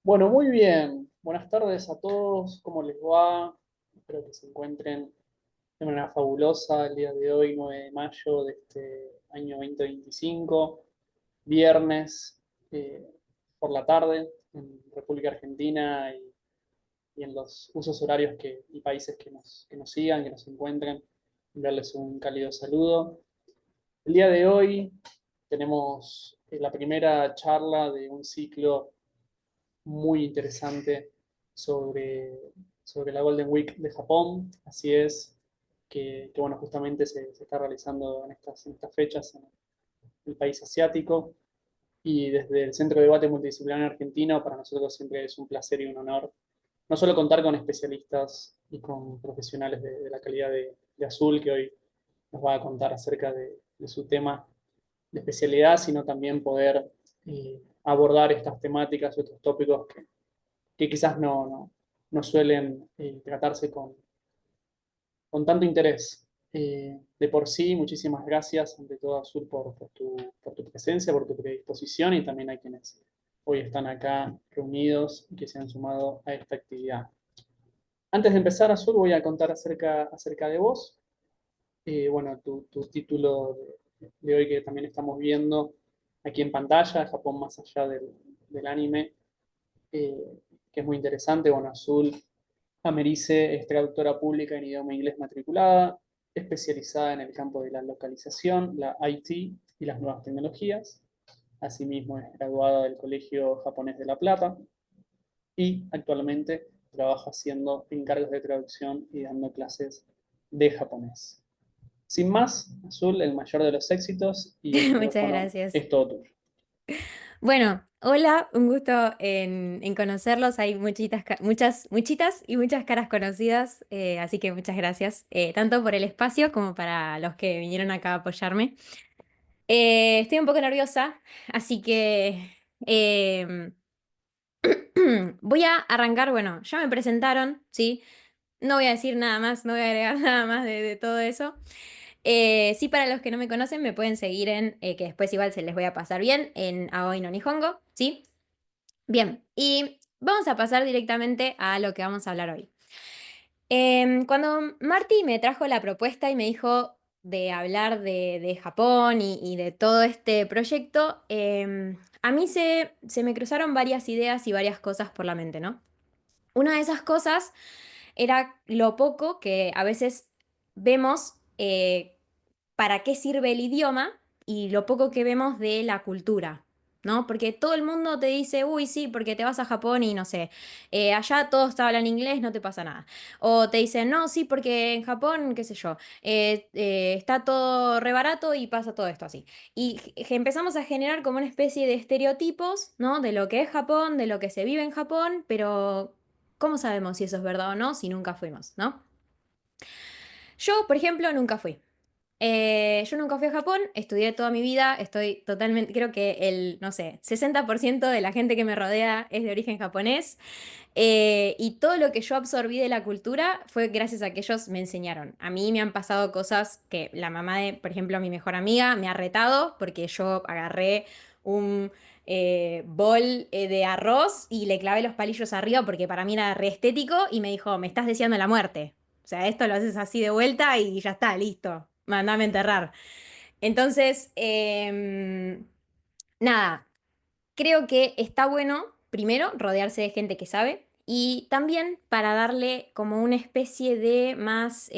Bueno, muy bien. Buenas tardes a todos. ¿Cómo les va? Espero que se encuentren de manera fabulosa el día de hoy, 9 de mayo de este año 2025, viernes por la tarde en República Argentina y en los usos horarios y países que nos sigan, que nos encuentren. Enviarles un cálido saludo. El día de hoy tenemos la primera charla de un ciclo muy interesante sobre, sobre la Golden Week de Japón. Así es, bueno, justamente se está realizando en estas fechas en el país asiático. Y desde el Centro de Debate Multidisciplinario Argentino, para nosotros siempre es un placer y un honor no solo contar con especialistas y con profesionales de la calidad de Azul, que hoy nos va a contar acerca de su tema de especialidad, sino también poder abordar estas temáticas o estos tópicos que quizás no suelen tratarse con tanto interés. De por sí, muchísimas gracias ante todo Azul por tu presencia, por tu predisposición y también a quienes hoy están acá reunidos y que se han sumado a esta actividad. Antes de empezar, Azul, voy a contar acerca de vos. Bueno, tu título de hoy que también estamos viendo aquí en pantalla, Japón más allá del anime, que es muy interesante. Bueno, Azul Americe es traductora pública en idioma inglés matriculada, especializada en el campo de la localización, la IT y las nuevas tecnologías. Asimismo, es graduada del Colegio Japonés de La Plata y actualmente trabaja haciendo encargos de traducción y dando clases de japonés. Sin más, Azul, el mayor de los éxitos y el Muchas micrófono gracias. es todo tuyo. Bueno, hola, un gusto en conocerlos. Hay muchitas y muchas caras conocidas, así que muchas gracias, tanto por el espacio como para los que vinieron acá a apoyarme. Estoy un poco nerviosa, así que em, voy a arrancar. Bueno, ya me presentaron, ¿sí? No voy a decir nada más, no voy a agregar nada más de todo eso. Sí, para los que no me conocen, me pueden seguir que después igual se les voy a pasar bien, en Aoi no Nihongo, ¿sí? Bien, y vamos a pasar directamente a lo que vamos a hablar hoy. Cuando Marty me trajo la propuesta y me dijo de hablar de Japón y de todo este proyecto, a mí se me cruzaron varias ideas y varias cosas por la mente, ¿no? Una de esas cosas era lo poco que a veces vemos para qué sirve el idioma y lo poco que vemos de la cultura, ¿no? Porque todo el mundo te dice, uy, sí, porque te vas a Japón y no sé, allá todos te hablan inglés, no te pasa nada. O te dicen, no, sí, porque en Japón, qué sé yo, está todo re barato y pasa todo esto así. Y empezamos a generar como una especie de estereotipos, ¿no? De lo que es Japón, de lo que se vive en Japón, pero ¿cómo sabemos si eso es verdad o no si nunca fuimos, ¿no? Yo, por ejemplo, nunca fui. Yo nunca fui a Japón, estudié toda mi vida, estoy totalmente, creo que el, no sé, 60% de la gente que me rodea es de origen japonés, y todo lo que yo absorbí de la cultura fue gracias a que ellos me enseñaron. A mí me han pasado cosas que la mamá de, por ejemplo, mi mejor amiga me ha retado porque yo agarré un bol de arroz y le clavé los palillos arriba porque para mí era re estético y me dijo, me estás deseando la muerte. O sea, esto lo haces así de vuelta y ya está, listo. Mandame a enterrar. Entonces, nada, creo que está bueno, primero, rodearse de gente que sabe y también para darle como una especie de más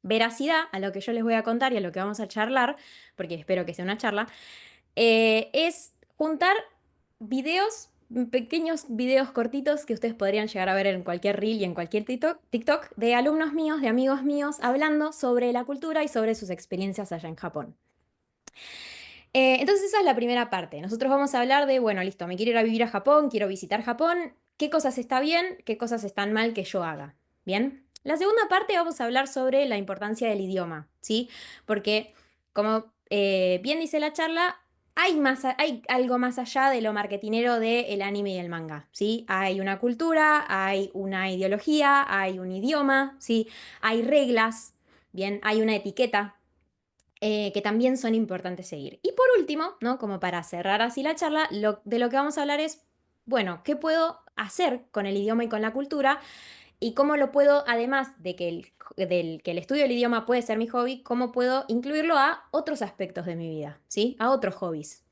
veracidad a lo que yo les voy a contar y a lo que vamos a charlar, porque espero que sea una charla, es juntar videos, pequeños videos cortitos que ustedes podrían llegar a ver en cualquier reel y en cualquier TikTok de alumnos míos, de amigos míos, hablando sobre la cultura y sobre sus experiencias allá en Japón. Entonces esa es la primera parte. Nosotros vamos a hablar de, bueno, listo, me quiero ir a vivir a Japón, quiero visitar Japón, qué cosas está bien, qué cosas están mal que yo haga. ¿Bien? La segunda parte vamos a hablar sobre la importancia del idioma, ¿sí? Porque, como bien dice la charla, hay algo más allá de lo marketinero del anime y el manga, ¿sí? Hay una cultura, hay una ideología, hay un idioma, ¿sí? Hay reglas, ¿bien? Hay una etiqueta. que también son importantes seguir. Y por último, ¿no? Como para cerrar así la charla, de lo que vamos a hablar es, bueno, ¿qué puedo hacer con el idioma y con la cultura? Y cómo lo puedo, además de que que el estudio del idioma puede ser mi hobby, cómo puedo incluirlo a otros aspectos de mi vida, ¿sí? A otros hobbies.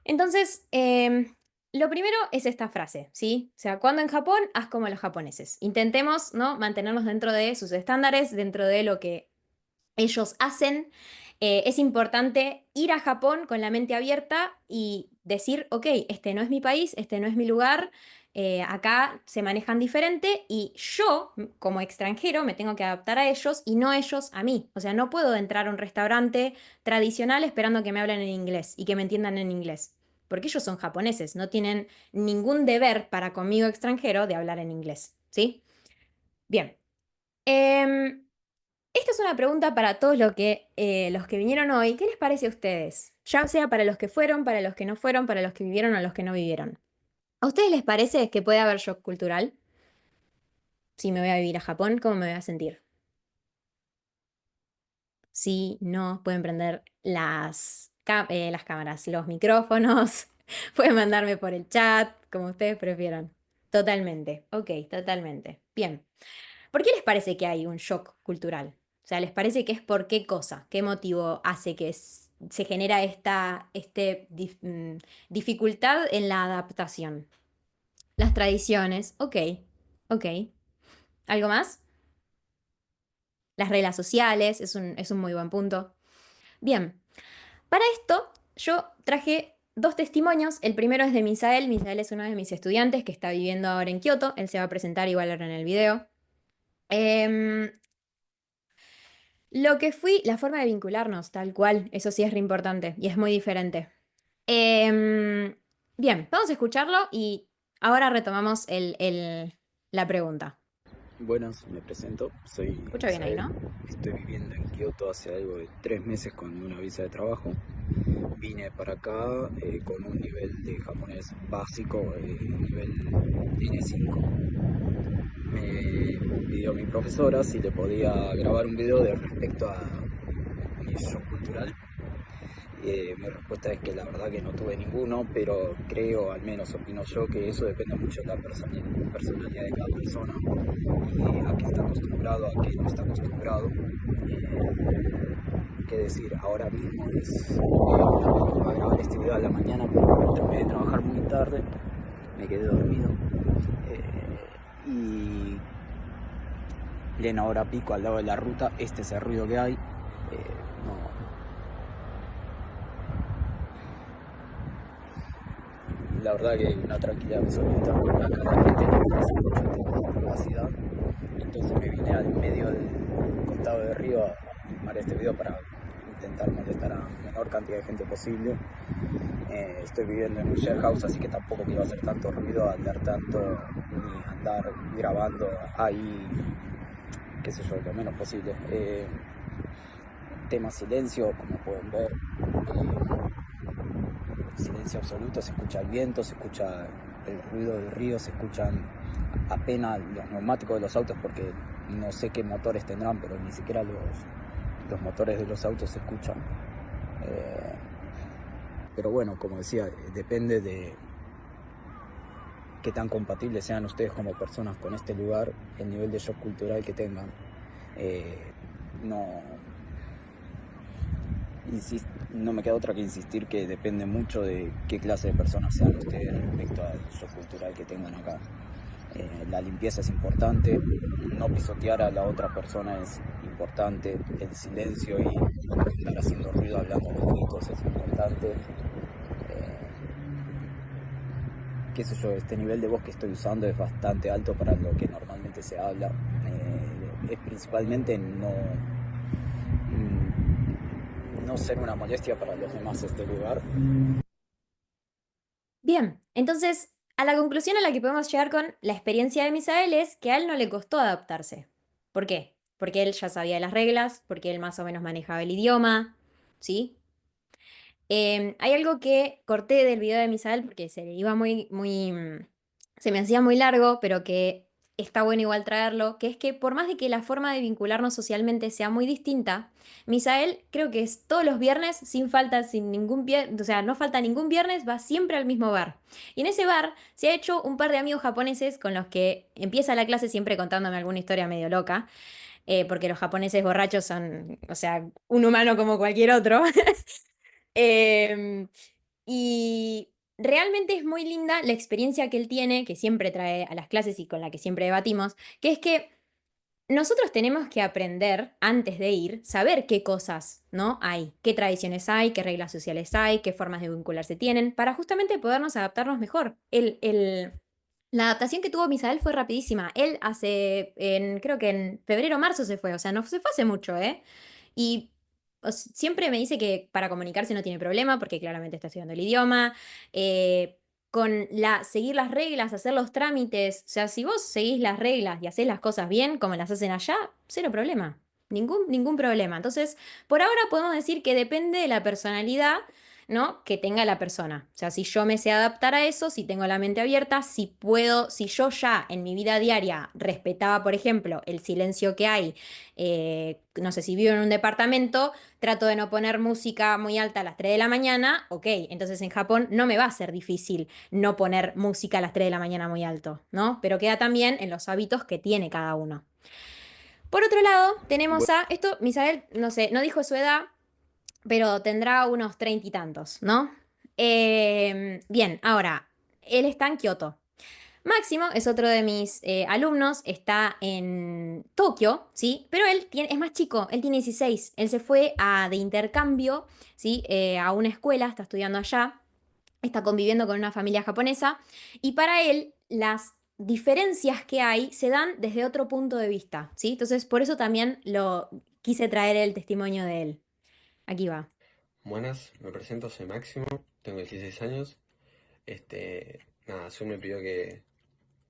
Entonces, lo primero es esta frase, ¿sí? O sea, cuando en Japón, haz como los japoneses. Intentemos, ¿no? Mantenernos dentro de sus estándares, dentro de lo que ellos hacen. Es importante ir a Japón con la mente abierta y decir, ok, este no es mi país, este no es mi lugar, acá se manejan diferente y yo, como extranjero, me tengo que adaptar a ellos y no ellos a mí. O sea, no puedo entrar a un restaurante tradicional esperando que me hablen en inglés y que me entiendan en inglés. Porque ellos son japoneses, no tienen ningún deber para conmigo extranjero de hablar en inglés, ¿sí? Bien. Em, Esta es una pregunta para todos los que vinieron hoy. ¿Qué les parece a ustedes? Ya sea para los que fueron, para los que no fueron, para los que vivieron o los que no vivieron. ¿A ustedes les parece que puede haber shock cultural? Si me voy a vivir a Japón, ¿cómo me voy a sentir? Sí, no, pueden prender las cámaras, los micrófonos, pueden mandarme por el chat, como ustedes prefieran. Totalmente, ok, totalmente. Bien. ¿Por qué les parece que hay un shock cultural? O sea, ¿les parece que es por qué cosa? ¿Qué motivo hace que se genera dificultad en la adaptación? Las tradiciones, ok, ok. ¿Algo más? Las reglas sociales, es un muy buen punto. Bien, para esto yo traje dos testimonios. El primero es de Misael. Misael es uno de mis estudiantes que está viviendo ahora en Kioto. Él se va a presentar igual ahora en el video. Em, Lo que fui, la forma de vincularnos, tal cual, eso sí es re importante y es muy diferente. Em, Bien, vamos a escucharlo y ahora retomamos la pregunta. Buenas, me presento, soy Escucha bien ahí, Misael, ¿no? estoy viviendo en Kioto hace algo de 3 meses con una visa de trabajo. Vine para acá con un nivel de japonés básico, nivel N5. Me pidió mi profesora si le podía grabar un video de respecto a mi shock cultural. Mi respuesta es que la verdad que no tuve ninguno, pero creo, al menos opino yo, que eso depende mucho de la personalidad de cada persona y a qué está acostumbrado, a qué no está acostumbrado. Qué decir, ahora mismo iba a grabar este video a la mañana, pero terminé de trabajar muy tarde, me quedé dormido y plena hora pico al lado de la ruta, este es el ruido que hay. No, la verdad que una tranquilidad absoluta. Acá la gente no ofrece mucho tiempo de privacidad. Entonces me vine al medio del costado de río a filmar este video para intentar molestar a la menor cantidad de gente posible. Estoy viviendo en un share house, así que tampoco quiero hacer tanto ruido, andar tanto, ni andar grabando ahí, qué sé yo, lo menos posible. Tema silencio, como pueden ver. Silencio absoluto, se escucha el viento, se escucha el ruido del río, se escuchan apenas los neumáticos de los autos porque no sé qué motores tendrán, pero ni siquiera los motores de los autos se escuchan. Pero bueno, como decía, depende de qué tan compatibles sean ustedes como personas con este lugar, el nivel de shock cultural que tengan. No, no me queda otra que insistir que depende mucho de qué clase de personas sean ustedes respecto al shock cultural que tengan acá. La limpieza es importante, no pisotear a la otra persona es importante, el silencio y no andar haciendo ruido, hablando con gritos es importante. Qué sé yo, este nivel de voz que estoy usando es bastante alto para lo que normalmente se habla. Es principalmente no ser una molestia para los demás este lugar. Bien, entonces, a la conclusión a la que podemos llegar con la experiencia de Misael es que a él no le costó adaptarse. ¿Por qué? Porque él ya sabía las reglas, porque él más o menos manejaba el idioma, ¿sí? Hay algo que corté del video de Misael porque se le iba se me hacía muy largo, pero que está bueno igual traerlo, que es que por más de que la forma de vincularnos socialmente sea muy distinta, Misael creo que es todos los viernes, sin falta, sin ningún o sea, no falta ningún viernes, va siempre al mismo bar. Y en ese bar se ha hecho un par de amigos japoneses con los que empieza la clase siempre contándome alguna historia medio loca, porque los japoneses borrachos son, o sea, un humano como cualquier otro. Em, y realmente es muy linda la experiencia que él tiene, que siempre trae a las clases y con la que siempre debatimos, que es que nosotros tenemos que aprender antes de ir, saber qué cosas, ¿no? hay, qué tradiciones hay, qué reglas sociales hay, qué formas de vincularse tienen, para justamente podernos adaptarnos mejor. La adaptación que tuvo Misael fue rapidísima. Él creo que en febrero o marzo se fue, o sea, no se fue hace mucho, ¿eh? Y siempre me dice que para comunicarse no tiene problema, porque claramente está estudiando el idioma. eh, seguir las reglas, hacer los trámites. O sea, si vos seguís las reglas y hacés las cosas bien, como las hacen allá, cero problema. Ningún problema. Entonces, por ahora podemos decir que depende de la personalidad, ¿no? que tenga la persona. O sea, si yo me sé adaptar a eso, si tengo la mente abierta, si puedo, si yo ya en mi vida diaria respetaba, por ejemplo, el silencio que hay, no sé, si vivo en un departamento, trato de no poner música muy alta a las 3 de la mañana, ok, entonces en Japón no me va a ser difícil no poner música a las 3 de la mañana muy alto, ¿no? Pero queda también en los hábitos que tiene cada uno. Por otro lado, tenemos esto, Misael, no sé, no dijo su edad, pero tendrá unos 30 y tantos, ¿no? Bien, ahora, él está en Kioto. Máximo es otro de mis alumnos, está en Tokio, ¿sí? Pero es más chico, él tiene 16. Él se fue de intercambio, ¿sí? A una escuela, está estudiando allá, está conviviendo con una familia japonesa y para él las diferencias que hay se dan desde otro punto de vista, ¿sí? Entonces, por eso también lo quise traer el testimonio de él. Aquí va. Buenas, me presento, soy Máximo, tengo 16 años. Nada, Zoom me pidió que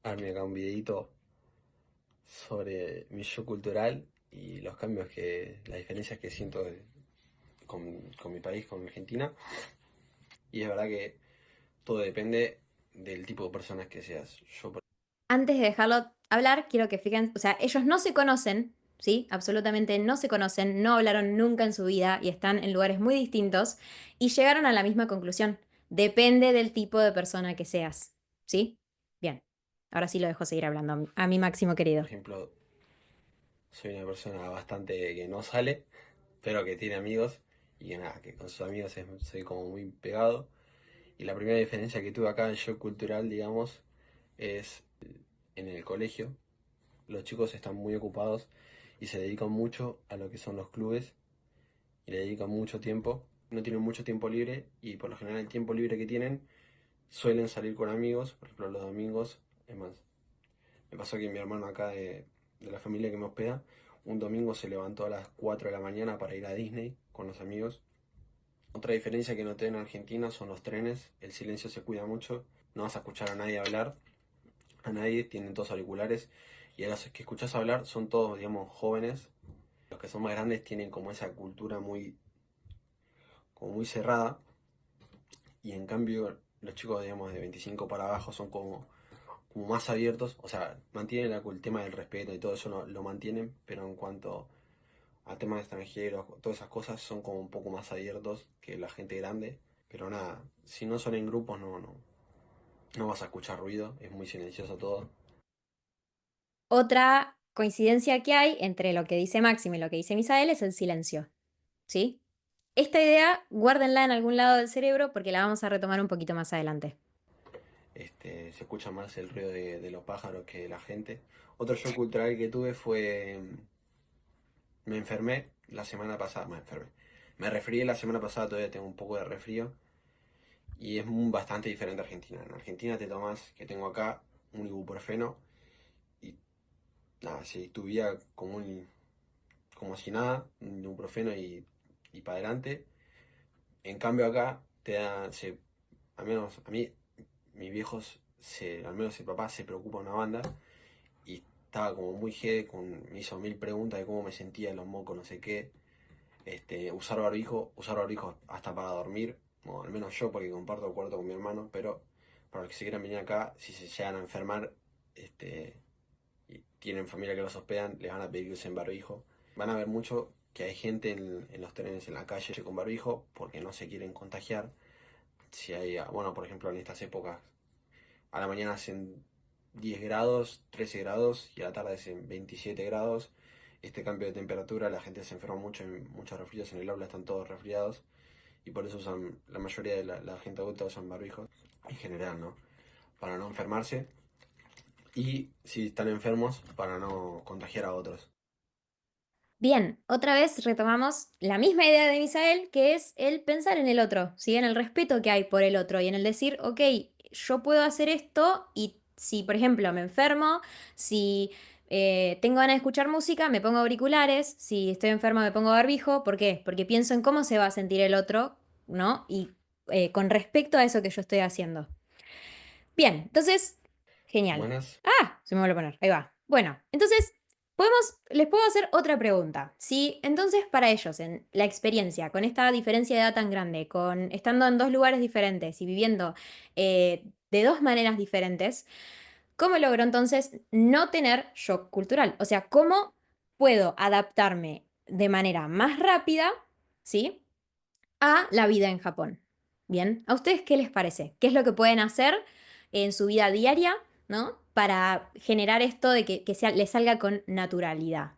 arme acá un videito sobre mi shock cultural y los cambios las diferencias que siento con mi país, con Argentina. Y es verdad que todo depende del tipo de personas que seas. Antes de dejarlo hablar, quiero que fijen, o sea, ellos no se conocen, ¿sí? Absolutamente no se conocen, no hablaron nunca en su vida y están en lugares muy distintos y llegaron a la misma conclusión. Depende del tipo de persona que seas, ¿sí? Bien, ahora sí lo dejo seguir hablando a mi Máximo Por querido. ejemplo, soy una persona bastante que no sale, pero que tiene amigos y que nada, que con sus amigos soy como muy pegado. Y la primera diferencia que tuve acá en shock cultural, digamos, es en el colegio. Los chicos están muy ocupados y se dedican mucho a lo que son los clubes y le dedican mucho tiempo. No tienen mucho tiempo libre y por lo general el tiempo libre que tienen suelen salir con amigos, por ejemplo los domingos. Es más, me pasó que mi hermano acá de la familia que me hospeda, un domingo se levantó a las 4 de la mañana para ir a Disney con los amigos. Otra diferencia que noté en Argentina son los trenes, el silencio se cuida mucho, no vas a escuchar a nadie hablar, a nadie, tienen todos auriculares y a los que escuchás hablar son todos, digamos, jóvenes. Los que son más grandes tienen como esa cultura como muy cerrada y en cambio los chicos, digamos, de 25 para abajo son como más abiertos, o sea, mantienen el tema del respeto y todo eso lo mantienen, pero en cuanto a temas extranjeros, todas esas cosas son como un poco más abiertos que la gente grande. Pero nada, si no son en grupos no vas a escuchar ruido, es muy silencioso todo. Otra coincidencia que hay entre lo que dice Máximo y lo que dice Misael es el silencio, ¿sí? Esta idea, guárdenla en algún lado del cerebro porque la vamos a retomar un poquito más adelante. Se escucha más el ruido de los pájaros que de la gente. Otro shock cultural que tuve fue, me enfermé la semana pasada, me enfermé. Me resfrié la semana pasada, todavía tengo un poco de resfrío. Y es bastante diferente a Argentina. En Argentina te tomas, que tengo acá, un ibuprofeno y nada, si tuviera como si nada, un ibuprofeno y para adelante. En cambio acá te da, al menos a mí, mis viejos, al menos el papá se preocupa una banda y estaba como muy heavy, me hizo mil preguntas de cómo me sentía, los mocos, no sé qué. Usar barbijo hasta para dormir, bueno, al menos yo porque comparto el cuarto con mi hermano, pero para los que se quieran venir acá, si se llegan a enfermar, tienen familia que los hospedan, les van a pedir que usen barbijo. Van a ver mucho que hay gente en los trenes, en la calle, con barbijo, porque no se quieren contagiar. Si hay, bueno, por ejemplo, en estas épocas, a la mañana hacen 10 grados, 13 grados, y a la tarde hacen 27 grados. Este cambio de temperatura, la gente se enferma mucho, hay muchos resfriados en el aula, están todos resfriados, y por eso usan, la mayoría de la gente adulta usan barbijos, en general, ¿no? Para no enfermarse, y si están enfermos, para no contagiar a otros. Bien, otra vez retomamos la misma idea de Misael, que es el pensar en el otro, ¿sí? En el respeto que hay por el otro y en el decir, ok, yo puedo hacer esto y si, por ejemplo, me enfermo, si tengo ganas de escuchar música, me pongo auriculares, si estoy enfermo, me pongo barbijo. ¿Por qué? Porque pienso en cómo se va a sentir el otro, ¿no? Y con respecto a eso que yo estoy haciendo. Bien, entonces, genial. Buenas. Ah, se me vuelve a poner, ahí va. Bueno, entonces, les puedo hacer otra pregunta. Si entonces para ellos, en la experiencia, con esta diferencia de edad tan grande, con estando en dos lugares diferentes y viviendo de dos maneras diferentes, ¿cómo logro entonces no tener shock cultural? O sea, ¿cómo puedo adaptarme de manera más rápida, ¿sí? A la vida en Japón. Bien, ¿a ustedes qué les parece? ¿Qué es lo que pueden hacer en su vida diaria, ¿no? Para generar esto de que les salga con naturalidad.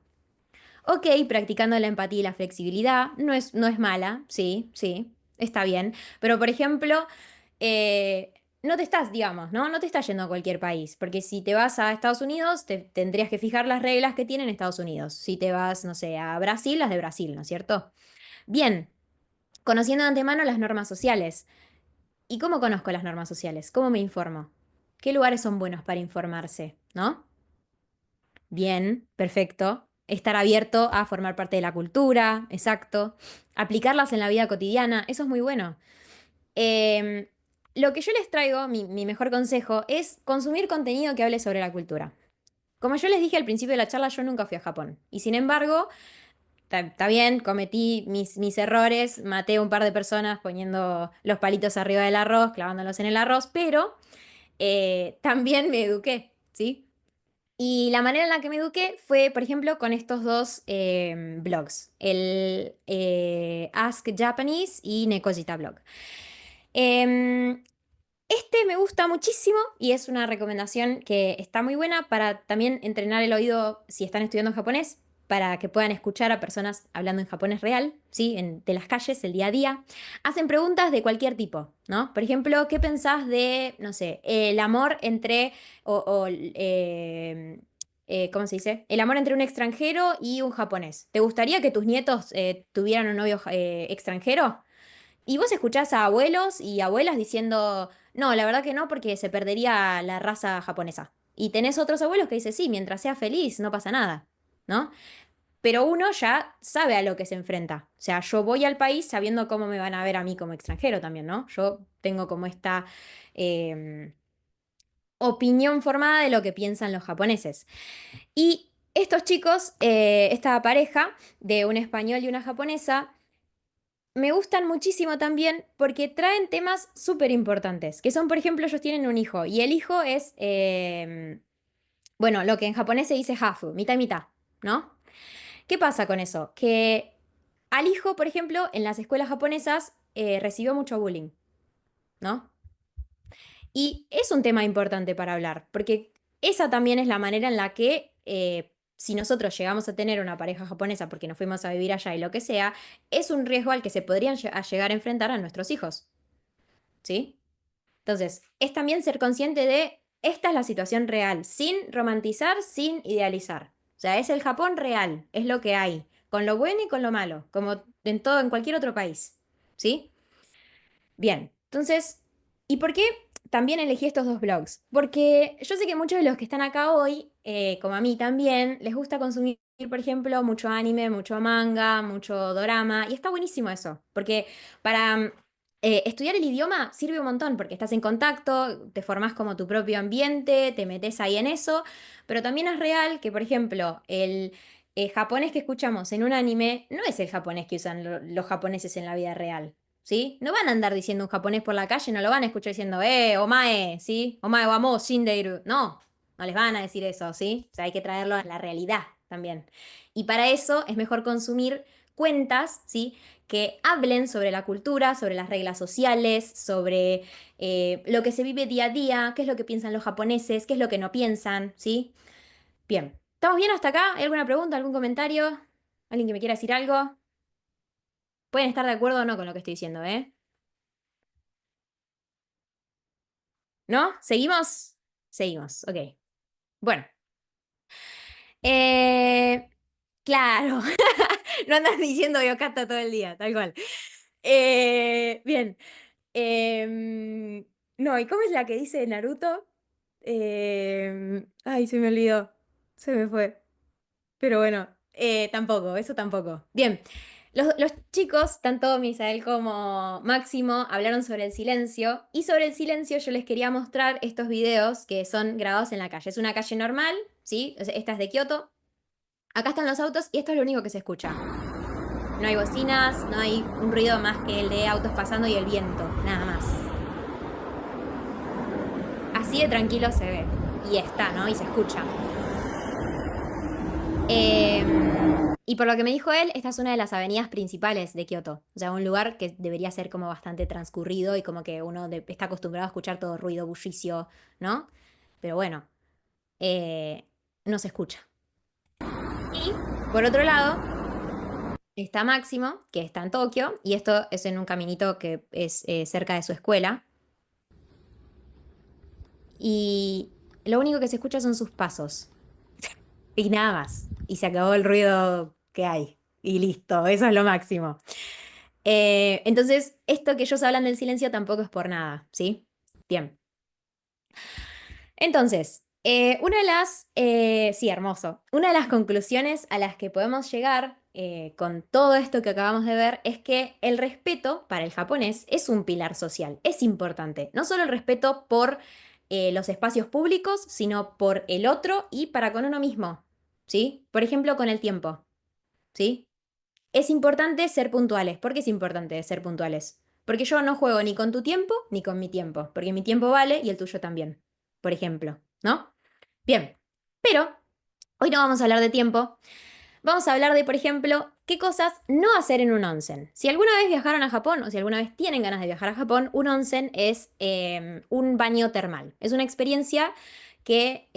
Ok, practicando la empatía y la flexibilidad, no es mala, sí, sí, está bien. Pero, por ejemplo, no te estás, digamos, ¿no? No te estás yendo a cualquier país, porque si te vas a Estados Unidos, te tendrías que fijar las reglas que tienen Estados Unidos. Si te vas, no sé, a Brasil, las de Brasil, ¿no es cierto? Bien, conociendo de antemano las normas sociales. ¿Y cómo conozco las normas sociales? ¿Cómo me informo? ¿Qué lugares son buenos para informarse? ¿No? Bien, perfecto. Estar abierto a formar parte de la cultura, exacto. Aplicarlas en la vida cotidiana, eso es muy bueno. Em, lo que yo les traigo, mi mejor consejo, es consumir contenido que hable sobre la cultura. Como yo les dije al principio de la charla, yo nunca fui a Japón. Y sin embargo, está bien, cometí mis errores, maté a un par de personas poniendo los palitos arriba del arroz, clavándolos en el arroz, pero también me eduqué, ¿sí? Y la manera en la que me eduqué fue, por ejemplo, con estos dos blogs, el Ask Japanese y Nekojita Blog. Em, este me gusta muchísimo y es una recomendación que está muy buena para también entrenar el oído si están estudiando japonés, para que puedan escuchar a personas hablando en japonés real, ¿sí? De las calles, el día a día. Hacen preguntas de cualquier tipo, ¿no? Por ejemplo, ¿qué pensás de, no sé, el amor entre, ¿cómo se dice? El amor entre un extranjero y un japonés. ¿Te gustaría que tus nietos tuvieran un novio extranjero? Y vos escuchás a abuelos y abuelas diciendo, no, la verdad que no, porque se perdería la raza japonesa. Y tenés otros abuelos que dicen, sí, mientras sea feliz, no pasa nada, ¿no? Pero uno ya sabe a lo que se enfrenta. O sea, yo voy al país sabiendo cómo me van a ver a mí como extranjero también, ¿no? Yo tengo como esta eh, opinión formada de lo que piensan los japoneses. Y estos chicos, esta pareja de un español y una japonesa, me gustan muchísimo también porque traen temas súper importantes, que son, por ejemplo, ellos tienen un hijo y el hijo es, bueno, lo que en japonés se dice hafu, mitad y mitad, ¿no? ¿Qué pasa con eso? Que al hijo, por ejemplo, en las escuelas japonesas recibió mucho bullying, ¿no? Y es un tema importante para hablar, porque esa también es la manera en la que, si nosotros llegamos a tener una pareja japonesa porque nos fuimos a vivir allá y lo que sea, es un riesgo al que se podrían llegar a enfrentar a nuestros hijos, ¿sí? Entonces, es también ser consciente de, esta es la situación real, sin romantizar, sin idealizar. O sea, es el Japón real, es lo que hay, con lo bueno y con lo malo, como en todo, en cualquier otro país, ¿sí? Bien, entonces, ¿y por qué también elegí estos dos blogs? Porque yo sé que muchos de los que están acá hoy, como a mí también, les gusta consumir, por ejemplo, mucho anime, mucho manga, mucho dorama, y está buenísimo eso, porque para estudiar el idioma sirve un montón, porque estás en contacto, te formás como tu propio ambiente, te metes ahí en eso, pero también es real que, por ejemplo, el japonés que escuchamos en un anime no es el japonés que usan los japoneses en la vida real. ¿Sí? No van a andar diciendo un japonés por la calle, no lo van a escuchar diciendo, omae, ¿sí? Omae wa mou shindeiru. No, no les van a decir eso, ¿sí? O sea, hay que traerlo a la realidad también. Y para eso es mejor consumir cuentas, ¿sí? Que hablen sobre la cultura, sobre las reglas sociales, sobre lo que se vive día a día, qué es lo que piensan los japoneses, qué es lo que no piensan, ¿sí? Bien, ¿estamos bien hasta acá? ¿Hay alguna pregunta, algún comentario? ¿Alguien que me quiera decir algo? Pueden estar de acuerdo o no con lo que estoy diciendo, ¿eh? ¿No? ¿Seguimos? Seguimos, ok. Bueno, eh, claro, no andas diciendo Yokata todo el día, tal cual. Bien. Em, no, ¿y cómo es la que dice Naruto? Ay, se me olvidó. Se me fue. Pero bueno, tampoco, eso tampoco. Bien, los chicos, tanto Misael como Máximo, hablaron sobre el silencio. Y sobre el silencio yo les quería mostrar estos videos que son grabados en la calle. Es una calle normal, ¿sí? O sea, esta es de Kioto. Acá están los autos y esto es lo único que se escucha. No hay bocinas, no hay un ruido más que el de autos pasando y el viento, nada más. Así de tranquilo se ve. Y está, ¿no? Y se escucha. Y por lo que me dijo él, esta es una de las avenidas principales de Kioto. O sea, un lugar que debería ser como bastante transcurrido y como que uno está acostumbrado a escuchar todo ruido, bullicio, ¿no? Pero bueno, eh, no se escucha. Y por otro lado, está Máximo, que está en Tokio, y esto es en un caminito que es cerca de su escuela. Y lo único que se escucha son sus pasos. Y nada más. Y se acabó el ruido que hay. Y listo, eso es lo máximo. Entonces, esto que ellos hablan del silencio tampoco es por nada, ¿sí? Bien. Entonces, sí, hermoso. Una de las conclusiones a las que podemos llegar con todo esto que acabamos de ver es que el respeto para el japonés es un pilar social, es importante. No solo el respeto por los espacios públicos, sino por el otro y para con uno mismo, ¿sí? Por ejemplo, con el tiempo, ¿sí? Es importante ser puntuales. ¿Por qué es importante ser puntuales? Porque yo no juego ni con tu tiempo ni con mi tiempo, porque mi tiempo vale y el tuyo también, por ejemplo, ¿no? Bien, pero hoy no vamos a hablar de tiempo, vamos a hablar de, por ejemplo, qué cosas no hacer en un onsen. Si alguna vez viajaron a Japón o si alguna vez tienen ganas de viajar a Japón, un onsen es un baño termal. Es una experiencia que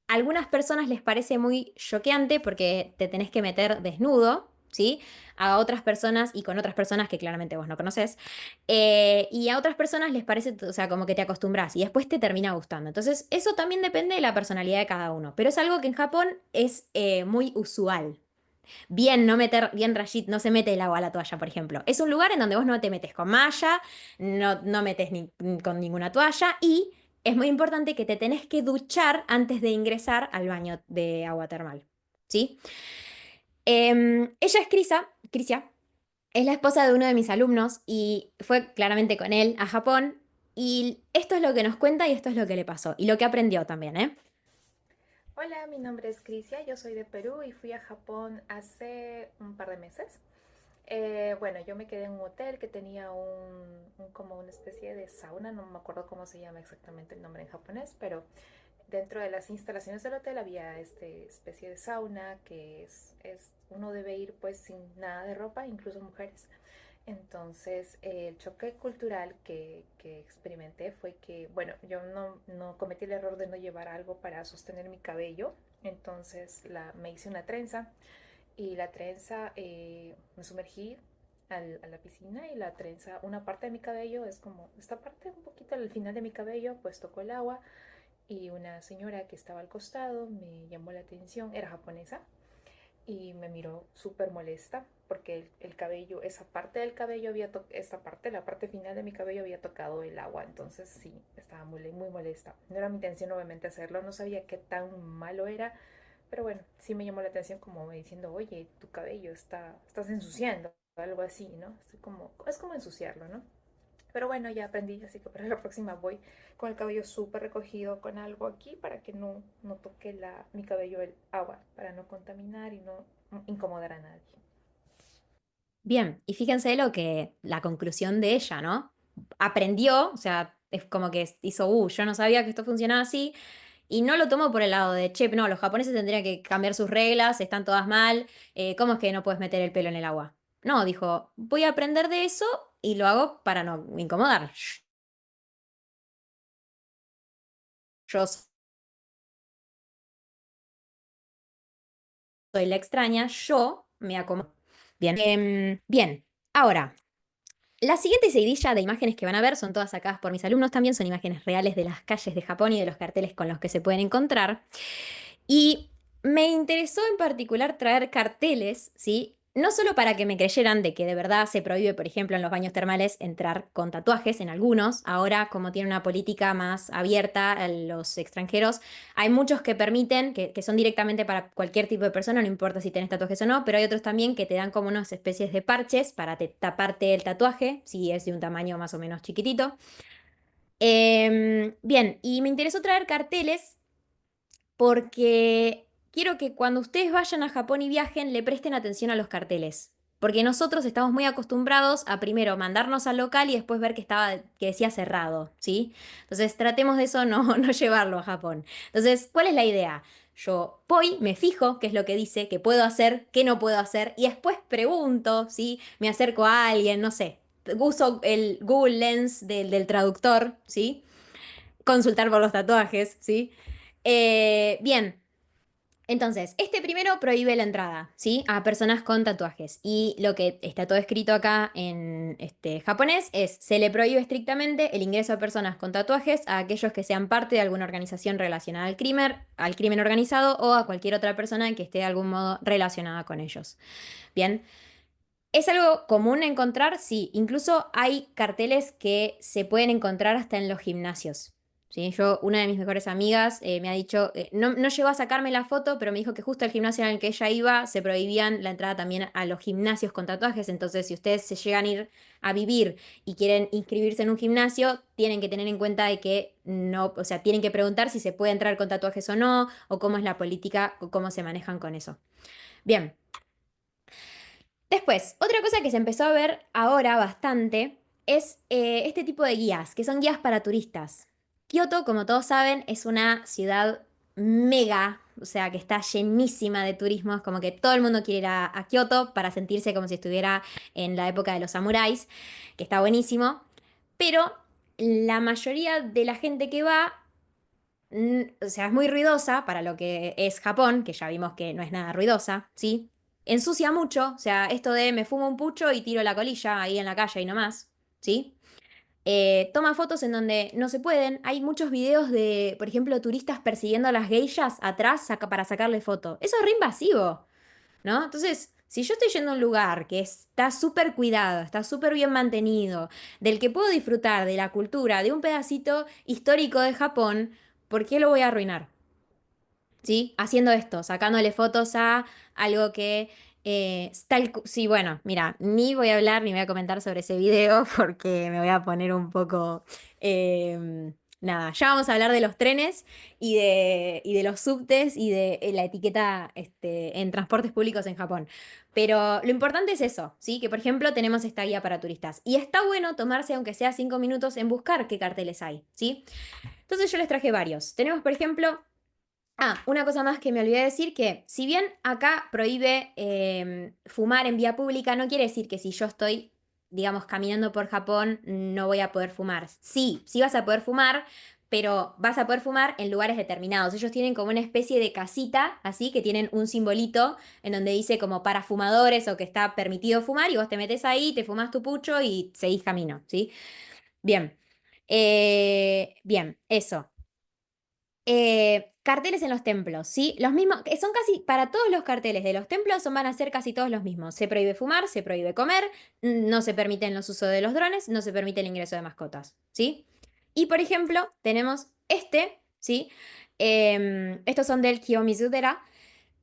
a algunas personas les parece muy choqueante porque te tenés que meter desnudo, ¿sí? A otras personas y con otras personas que claramente vos no conoces. Y a otras personas les parece, o sea, como que te acostumbras y después te termina gustando. Entonces, eso también depende de la personalidad de cada uno. Pero es algo que en Japón es muy usual. Bien, no meter, bien Rashid, no se mete el agua a la toalla, por ejemplo. Es un lugar en donde vos no te metes con malla, no metes con ninguna toalla y es muy importante que te tenés que duchar antes de ingresar al baño de agua termal. ¿Sí? Ella es Crisia, es la esposa de uno de mis alumnos y fue claramente con él a Japón. Y esto es lo que nos cuenta y esto es lo que le pasó y lo que aprendió también, ¿eh? Hola, mi nombre es Crisia, yo soy de Perú y fui a Japón hace un par de meses. Bueno, yo me quedé en un hotel que tenía como una especie de sauna, no me acuerdo cómo se llama exactamente el nombre en japonés, pero dentro de las instalaciones del hotel había este especie de sauna que uno debe ir pues sin nada de ropa, incluso mujeres. Entonces, el choque cultural que experimenté fue que, bueno, yo no cometí el error de no llevar algo para sostener mi cabello. Entonces, me hice una trenza y la trenza, me sumergí a la piscina y la trenza, una parte de mi cabello es como esta parte, un poquito al final de mi cabello, pues tocó el agua y una señora que estaba al costado me llamó la atención, era japonesa y me miró súper molesta porque el cabello, esa parte del cabello esta parte, la parte final de mi cabello había tocado el agua, entonces sí, estaba muy molesta. No era mi intención obviamente hacerlo, no sabía qué tan malo era, pero bueno, sí me llamó la atención como diciendo, oye, tu cabello estás ensuciando, algo así, ¿no? Es como ensuciarlo, ¿no? Pero bueno, ya aprendí, así que para la próxima voy con el cabello súper recogido, con algo aquí para que no toque mi cabello el agua, para no contaminar y no incomodar a nadie. Bien, y fíjense la conclusión de ella, ¿no? Aprendió, o sea, es como que hizo, yo no sabía que esto funcionaba así, Y no lo tomo por el lado de, che, no, los japoneses tendrían que cambiar sus reglas, están todas mal, ¿cómo es que no puedes meter el pelo en el agua? No, dijo, voy a aprender de eso y lo hago para no incomodar. Yo soy la extraña, yo me acomodo. Bien, bien, ahora, la siguiente seguidilla de imágenes que van a ver son todas sacadas por mis alumnos también, son imágenes reales de las calles de Japón y de los carteles con los que se pueden encontrar. Y me interesó en particular traer carteles, ¿sí? No solo para que me creyeran de que de verdad se prohíbe, por ejemplo, en los baños termales entrar con tatuajes en algunos. Ahora, como tiene una política más abierta a los extranjeros, hay muchos que permiten, que son directamente para cualquier tipo de persona, no importa si tenés tatuajes o no, pero hay otros también que te dan como unas especies de parches para taparte el tatuaje, si es de un tamaño más o menos chiquitito. Bien, y me interesó traer carteles porque quiero que cuando ustedes vayan a Japón y viajen le presten atención a los carteles. Porque nosotros estamos muy acostumbrados a primero mandarnos al local y después ver que decía cerrado, ¿sí? Entonces tratemos de eso no, no llevarlo a Japón. Entonces, ¿cuál es la idea? Yo voy, me fijo qué es lo que dice, qué puedo hacer, qué no puedo hacer, y después pregunto, ¿sí? Me acerco a alguien, no sé. Uso el Google Lens del traductor, ¿sí? Consultar por los tatuajes, ¿sí? Bien, entonces, este primero prohíbe la entrada, ¿sí? A personas con tatuajes. Y lo que está todo escrito acá en japonés es, se le prohíbe estrictamente el ingreso a personas con tatuajes a aquellos que sean parte de alguna organización relacionada al crimen organizado o a cualquier otra persona que esté de algún modo relacionada con ellos. Bien, ¿es algo común encontrar? Sí, incluso hay carteles que se pueden encontrar hasta en los gimnasios. ¿Sí? Una de mis mejores amigas me ha dicho, no llegó a sacarme la foto, pero me dijo que justo el gimnasio en el que ella iba se prohibían la entrada también a los gimnasios con tatuajes. Entonces, si ustedes se llegan a ir a vivir y quieren inscribirse en un gimnasio, tienen que tener en cuenta de que no, o sea, tienen que preguntar si se puede entrar con tatuajes o no, o cómo es la política, o cómo se manejan con eso. Bien. Después, otra cosa que se empezó a ver ahora bastante es este tipo de guías, que son guías para turistas. Kioto, como todos saben, es una ciudad mega, o sea, que está llenísima de turismo, es como que todo el mundo quiere ir a Kioto para sentirse como si estuviera en la época de los samuráis, que está buenísimo, pero la mayoría de la gente que va, o sea, es muy ruidosa para lo que es Japón, que ya vimos que no es nada ruidosa, ¿sí? Ensucia mucho, o sea, esto de me fumo un pucho y tiro la colilla ahí en la calle y no más, ¿sí? Toma fotos en donde no se pueden. Hay muchos videos de, por ejemplo, turistas persiguiendo a las geishas atrás para sacarle foto. Eso es re invasivo, ¿no? Entonces, si yo estoy yendo a un lugar que está súper cuidado, está súper bien mantenido, del que puedo disfrutar de la cultura, de un pedacito histórico de Japón, ¿por qué lo voy a arruinar? ¿Sí? Haciendo esto, sacándole fotos a algo que sí, bueno, mira, ni voy a hablar ni voy a comentar sobre ese video porque me voy a poner un poco... nada, ya vamos a hablar de los trenes y de los subtes y de la etiqueta en transportes públicos en Japón. Pero lo importante es eso, ¿sí? Que por ejemplo tenemos esta guía para turistas. Y está bueno tomarse, aunque sea 5 minutos, en buscar qué carteles hay, ¿sí? Entonces yo les traje varios. Tenemos, por ejemplo... una cosa más que me olvidé decir, que si bien acá prohíbe fumar en vía pública, no quiere decir que si yo estoy, digamos, caminando por Japón, no voy a poder fumar. Sí, sí vas a poder fumar, pero vas a poder fumar en lugares determinados. Ellos tienen como una especie de casita, así, que tienen un simbolito en donde dice como para fumadores o que está permitido fumar y vos te metes ahí, te fumas tu pucho y seguís camino, ¿sí? Bien. Bien, eso. Carteles en los templos, ¿sí? Los mismos, que son casi, para todos los carteles de los templos van a ser casi todos los mismos. Se prohíbe fumar, se prohíbe comer, no se permiten los usos de los drones, no se permite el ingreso de mascotas, ¿sí? Y por ejemplo, tenemos ¿sí? Estos son del Kiyomizu-dera,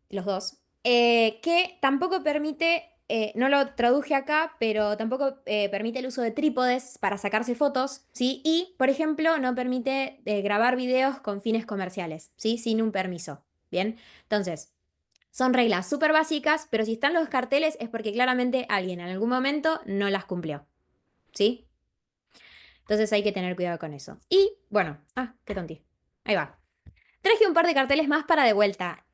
los dos, que tampoco permite, no lo traduje acá, pero tampoco permite el uso de trípodes para sacarse fotos, ¿sí? Y, por ejemplo, no permite grabar videos con fines comerciales, ¿sí? Sin un permiso, ¿bien? Entonces, son reglas súper básicas, pero si están los carteles es porque claramente alguien en algún momento no las cumplió, ¿sí? Entonces hay que tener cuidado con eso. Y, bueno, qué tonti. Ahí va. Traje un par de carteles más para de vuelta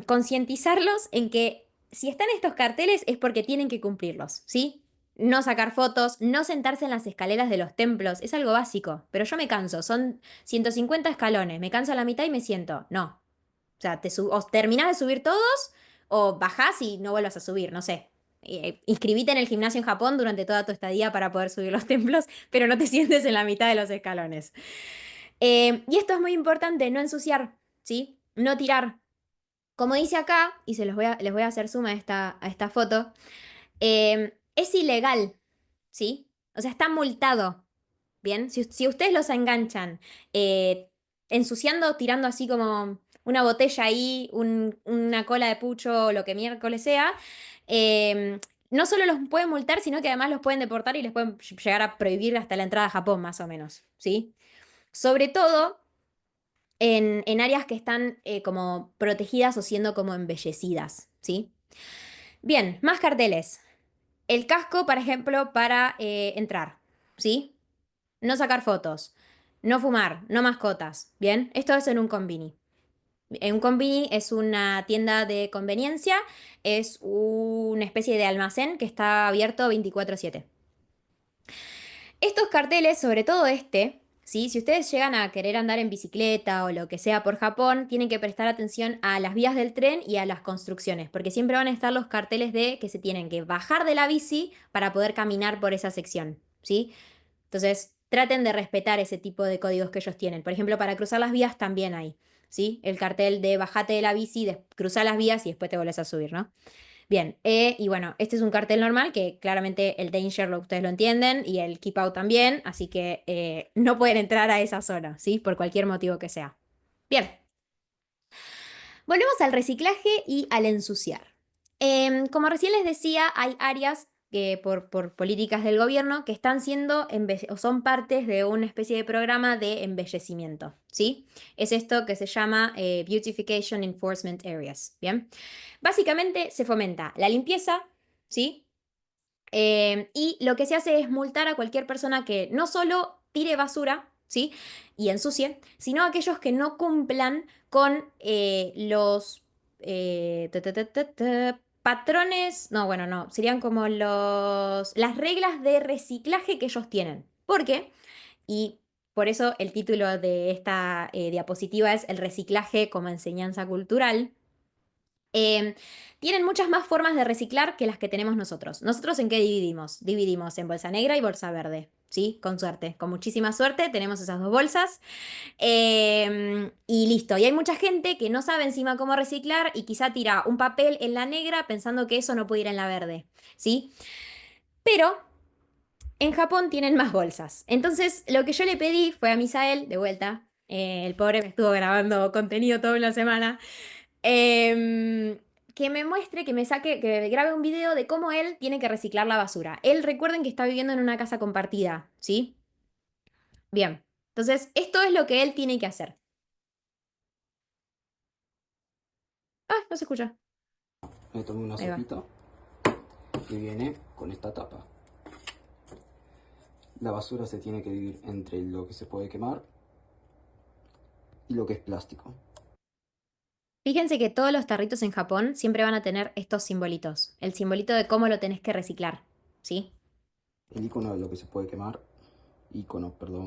concientizarlos en que si están estos carteles es porque tienen que cumplirlos, ¿sí? No sacar fotos, no sentarse en las escaleras de los templos, es algo básico, pero yo me canso, son 150 escalones, me canso a la mitad y me siento. No. O sea, o terminás de subir todos o bajás y no vuelvas a subir, no sé. Inscribite en el gimnasio en Japón durante toda tu estadía para poder subir los templos, pero no te sientes en la mitad de los escalones. Y esto es muy importante, no ensuciar, ¿sí? No tirar. Como dice acá, y les voy a hacer suma a esta foto, es ilegal, ¿sí? O sea, está multado, ¿bien? Si ustedes los enganchan eh, ensuciando, tirando así como una botella ahí, una cola de pucho, lo que miércoles sea, eh, no solo los pueden multar, sino que además los pueden deportar y les pueden llegar a prohibir hasta la entrada a Japón, más o menos, ¿sí? Sobre todo en áreas que están como protegidas o siendo como embellecidas, ¿sí? Bien, más carteles. El casco, por ejemplo, para entrar, ¿sí? No sacar fotos, no fumar, no mascotas, ¿bien? Esto es en un convini. Un convini es una tienda de conveniencia, es una especie de almacén que está abierto 24/7. Estos carteles, sobre todo este, ¿sí? Si ustedes llegan a querer andar en bicicleta o lo que sea por Japón, tienen que prestar atención a las vías del tren y a las construcciones, porque siempre van a estar los carteles de que se tienen que bajar de la bici para poder caminar por esa sección, ¿sí? Entonces, traten de respetar ese tipo de códigos que ellos tienen. Por ejemplo, para cruzar las vías también hay, ¿sí? El cartel de bajate de la bici, cruzar las vías y después te volvés a subir, ¿no? Bien, y bueno, este es un cartel normal que claramente el danger ustedes lo entienden y el keep out también, así que no pueden entrar a esa zona, ¿sí? Por cualquier motivo que sea. Bien, volvemos al reciclaje y al ensuciar. Como recién les decía, hay áreas que por políticas del gobierno que están siendo o son partes de una especie de programa de embellecimiento, ¿sí? Es esto que se llama Beautification Enforcement Areas, ¿bien? Básicamente se fomenta la limpieza, ¿sí? Y lo que se hace es multar a cualquier persona que no solo tire basura, ¿sí? Y ensucie, sino a aquellos que no cumplan con los patrones, no, bueno, no, serían como las reglas de reciclaje que ellos tienen. ¿Por qué? Y por eso el título de esta diapositiva es El reciclaje como enseñanza cultural. Em, Tienen muchas más formas de reciclar que las que tenemos nosotros. ¿Nosotros en qué dividimos? Dividimos en bolsa negra y bolsa verde, ¿sí? Con suerte, con muchísima suerte tenemos esas dos bolsas. Y listo. Y hay mucha gente que no sabe encima cómo reciclar y quizá tira un papel en la negra pensando que eso no puede ir en la verde, ¿sí? Pero en Japón tienen más bolsas. Entonces, lo que yo le pedí fue a Misael, de vuelta, el pobre me estuvo grabando contenido toda una semana, em, que me muestre, que me saque, que grabe un video de cómo él tiene que reciclar la basura. Él, recuerden que está viviendo en una casa compartida, ¿sí? Bien. Entonces, esto es lo que él tiene que hacer. Ah, no se escucha. Me tomé una Ahí va. sopita que viene con esta tapa. La basura se tiene que dividir entre lo que se puede quemar y lo que es plástico. Fíjense que todos los tarritos en Japón siempre van a tener estos simbolitos. El simbolito de cómo lo tenés que reciclar, ¿sí? El icono de lo que se puede quemar,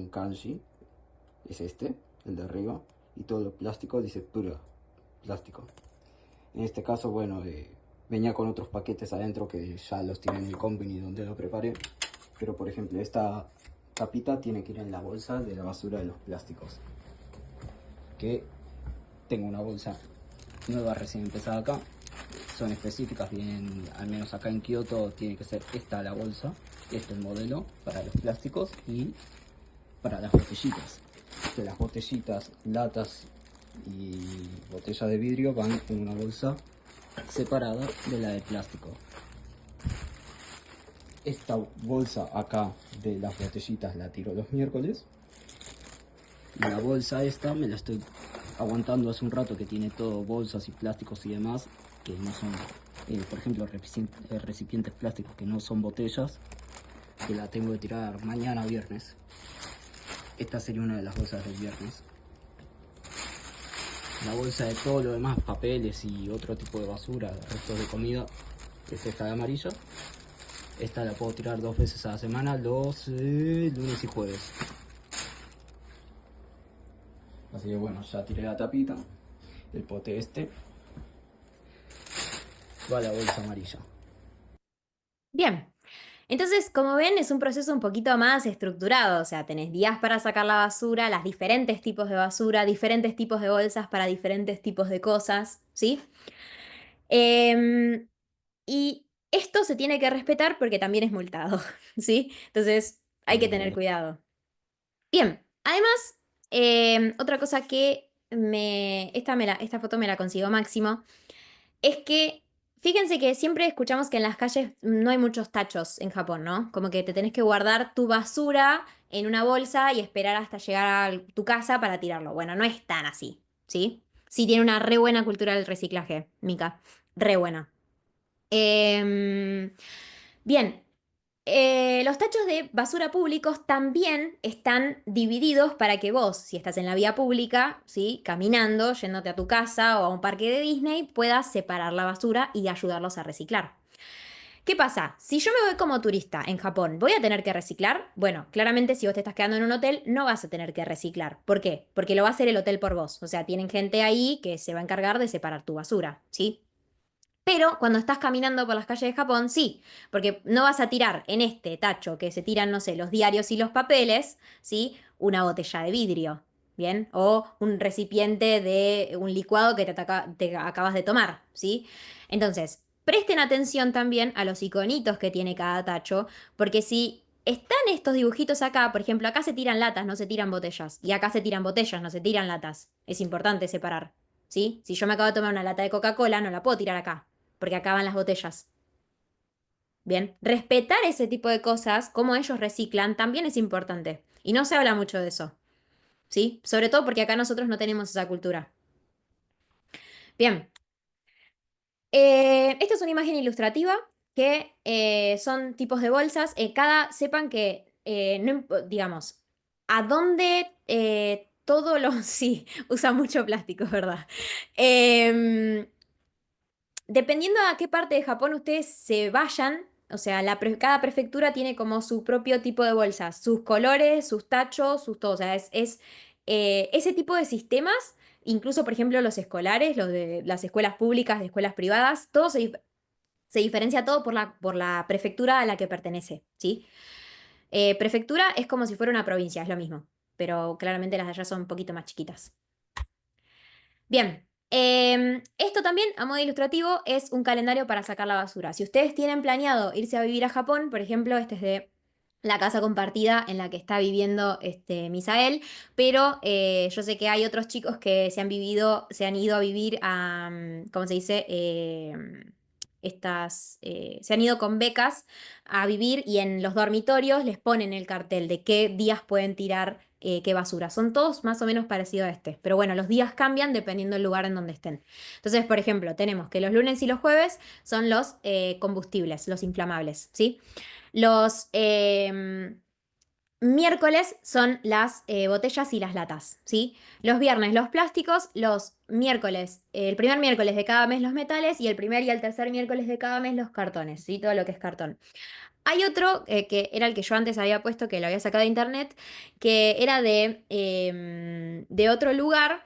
kanji, es este, el de arriba, y todo lo plástico dice pura, plástico. En este caso, bueno, venía con otros paquetes adentro que ya los tienen en el company donde lo preparé, pero por ejemplo esta tapita tiene que ir en la bolsa de la basura de los plásticos, que tengo una bolsa nueva recién empezada acá, son específicas, vienen, al menos acá en Kioto tiene que ser esta la bolsa, este el modelo para los plásticos y para las botellitas. Que las botellitas, latas y botellas de vidrio van en una bolsa separada de la de plástico. Esta bolsa acá de las botellitas la tiro los miércoles. Y la bolsa esta me la estoy aguantando hace un rato, que tiene todo bolsas y plásticos y demás que no son, por ejemplo, recipientes plásticos que no son botellas, que la tengo que tirar mañana viernes. Esta sería una de las bolsas del viernes. La bolsa de todo lo demás, papeles y otro tipo de basura, restos de comida, es esta de amarillo. Esta la puedo tirar 2 veces a la semana, los lunes y jueves. Así que bueno, ya tiré la tapita del pote este. Va a la bolsa amarilla. Bien. Entonces, como ven, es un proceso un poquito más estructurado, o sea, tenés días para sacar la basura, las diferentes tipos de basura, diferentes tipos de bolsas para diferentes tipos de cosas, ¿sí? Em, y esto se tiene que respetar porque también es multado, ¿sí? Entonces, hay que tener cuidado. Bien, además, otra cosa que esta foto me la consiguió Máximo, es que fíjense que siempre escuchamos que en las calles no hay muchos tachos en Japón, ¿no? Como que te tenés que guardar tu basura en una bolsa y esperar hasta llegar a tu casa para tirarlo. Bueno, no es tan así, ¿sí? Sí tiene una re buena cultura del reciclaje, Mika. Re buena. Em, Bien, los tachos de basura públicos también están divididos para que vos, si estás en la vía pública, ¿sí? Caminando, yéndote a tu casa o a un parque de Disney, puedas separar la basura y ayudarlos a reciclar. ¿Qué pasa? Si yo me voy como turista en Japón, ¿voy a tener que reciclar? Bueno, claramente si vos te estás quedando en un hotel, no vas a tener que reciclar. ¿Por qué? Porque lo va a hacer el hotel por vos. O sea, tienen gente ahí que se va a encargar de separar tu basura, ¿sí? Pero cuando estás caminando por las calles de Japón, sí, porque no vas a tirar en este tacho que se tiran, no sé, los diarios y los papeles, ¿sí? Una botella de vidrio, ¿bien? O un recipiente de un licuado que te acabas de tomar, ¿sí? Entonces, presten atención también a los iconitos que tiene cada tacho, porque si están estos dibujitos acá, por ejemplo, acá se tiran latas, no se tiran botellas, y acá se tiran botellas, no se tiran latas. Es importante separar, ¿sí? Si yo me acabo de tomar una lata de Coca-Cola, no la puedo tirar acá porque acaban las botellas. Bien, respetar ese tipo de cosas, como ellos reciclan, también es importante. Y no se habla mucho de eso, ¿sí? Sobre todo porque acá nosotros no tenemos esa cultura. Bien, esta es una imagen ilustrativa que son tipos de bolsas. Sepan que, digamos, a dónde todo lo... Sí, usa mucho plástico, es verdad. Em, Dependiendo a qué parte de Japón ustedes se vayan, o sea, cada prefectura tiene como su propio tipo de bolsas, sus colores, sus tachos, sus todo. O sea, ese tipo de sistemas, incluso por ejemplo los escolares, los de las escuelas públicas, de escuelas privadas, se diferencia todo por la prefectura a la que pertenece, ¿sí? Prefectura es como si fuera una provincia, es lo mismo, pero claramente las de allá son un poquito más chiquitas. Bien, esto también, a modo ilustrativo, es un calendario para sacar la basura. Si ustedes tienen planeado irse a vivir a Japón, por ejemplo, este es de la casa compartida en la que está viviendo Misael, pero yo sé que hay otros chicos que se han ido a vivir a, ¿cómo se dice? Se han ido con becas a vivir y en los dormitorios les ponen el cartel de qué días pueden tirar qué basura. Son todos más o menos parecidos a este, pero bueno, los días cambian dependiendo del lugar en donde estén. Entonces, por ejemplo, tenemos que los lunes y los jueves son los combustibles, los inflamables, ¿sí? Los miércoles son las botellas y las latas, ¿sí? Los viernes los plásticos, los miércoles, el primer miércoles de cada mes los metales y el primer y el tercer miércoles de cada mes los cartones, ¿sí? Todo lo que es cartón. Hay otro que era el que yo antes había puesto, que lo había sacado de internet, que era de otro lugar,